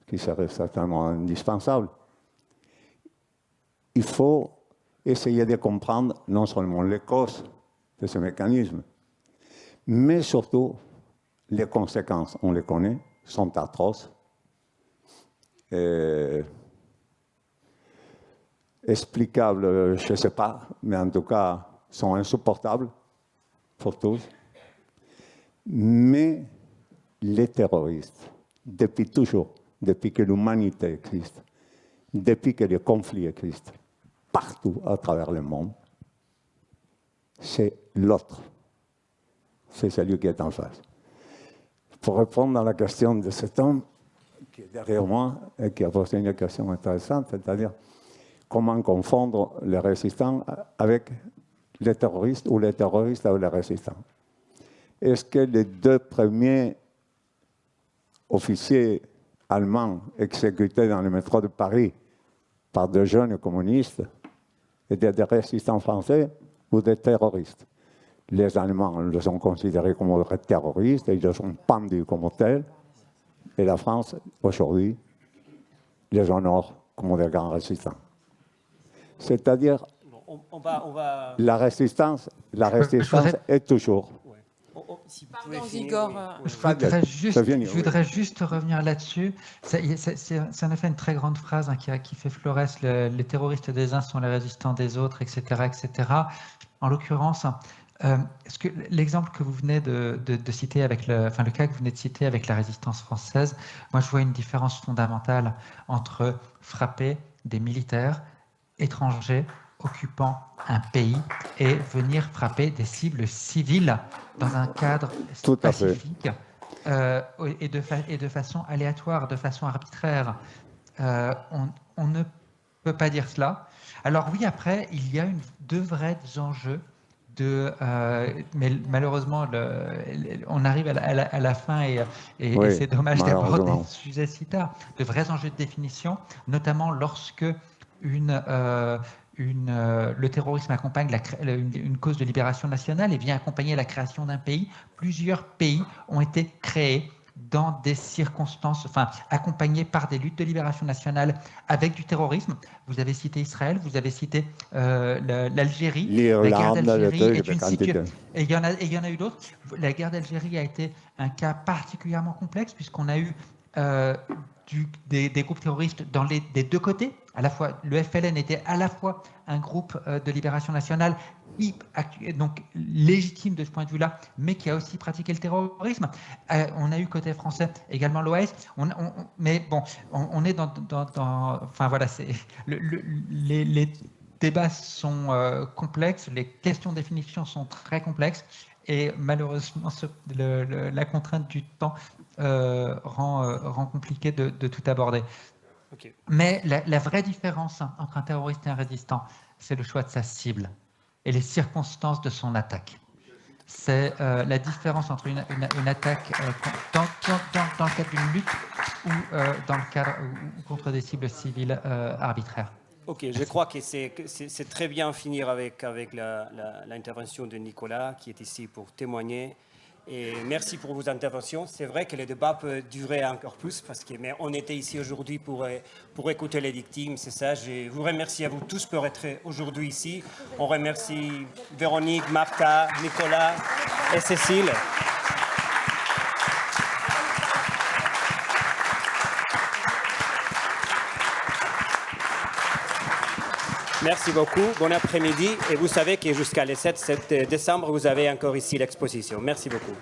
qui serait certainement indispensable, il faut essayer de comprendre non seulement les causes de ce mécanisme, mais surtout les conséquences. On les connaît, sont atroces, explicables, je ne sais pas, mais en tout cas sont insupportables pour tous. Mais les terroristes, depuis toujours, depuis que l'humanité existe, depuis que les conflits existent, partout à travers le monde, c'est l'autre. C'est celui qui est en face. Pour répondre à la question de cet homme qui est derrière moi et qui a posé une question intéressante, c'est-à-dire comment confondre les résistants avec les terroristes ou les terroristes avec les résistants. Est-ce que les deux premiers officiers allemands exécutés dans le métro de Paris par de jeunes communistes étaient des résistants français ou des terroristes? Les Allemands les ont considérés comme des terroristes et ils les ont pendus comme tels. Et la France, aujourd'hui, les honore comme des grands résistants. C'est-à-dire, la résistance est toujours... Je voudrais juste revenir là-dessus. Ça en a fait une très grande phrase qui fait Flores, les terroristes des uns sont les résistants des autres, etc. etc. En l'occurrence, l'exemple que vous venez de citer avec le cas que vous venez de citer avec la résistance française, moi je vois une différence fondamentale entre frapper des militaires étrangers occupant un pays et venir frapper des cibles civiles dans un cadre pacifique et de façon aléatoire, de façon arbitraire. On ne peut pas dire cela. Alors oui, après, il y a deux vrais enjeux mais malheureusement, on arrive à la fin et c'est dommage d'aborder ce sujet si tard. De vrais enjeux de définition, notamment lorsque le terrorisme accompagne une cause de libération nationale et vient accompagner la création d'un pays. Plusieurs pays ont été créés dans des circonstances, accompagnés par des luttes de libération nationale avec du terrorisme. Vous avez cité Israël, vous avez cité l'Algérie. La guerre d'Algérie est une situation. Et il y en a eu d'autres. La guerre d'Algérie a été un cas particulièrement complexe puisqu'on a eu des groupes terroristes des deux côtés. À la fois, le FLN était à la fois un groupe de libération nationale donc légitime de ce point de vue-là, mais qui a aussi pratiqué le terrorisme. On a eu côté français également l'OAS. Mais bon, on est les débats sont complexes, les questions de définition sont très complexes, et malheureusement, la contrainte du temps rend compliqué de tout aborder. Okay. Mais la vraie différence entre un terroriste et un résistant, c'est le choix de sa cible et les circonstances de son attaque. C'est la différence entre une attaque dans le cadre d'une lutte ou dans le cadre contre des cibles civiles arbitraires. Ok, je crois que c'est très bien finir avec l'intervention de Nicolas, qui est ici pour témoigner Et merci pour vos interventions. C'est vrai que le débat peut durer encore plus, mais on était ici aujourd'hui pour écouter les victimes, c'est ça. Je vous remercie à vous tous pour être aujourd'hui ici. On remercie Véronique, Martha, Nicolas et Cécile. Merci beaucoup, bon après-midi. Et vous savez que jusqu'à le 7 décembre, vous avez encore ici l'exposition. Merci beaucoup.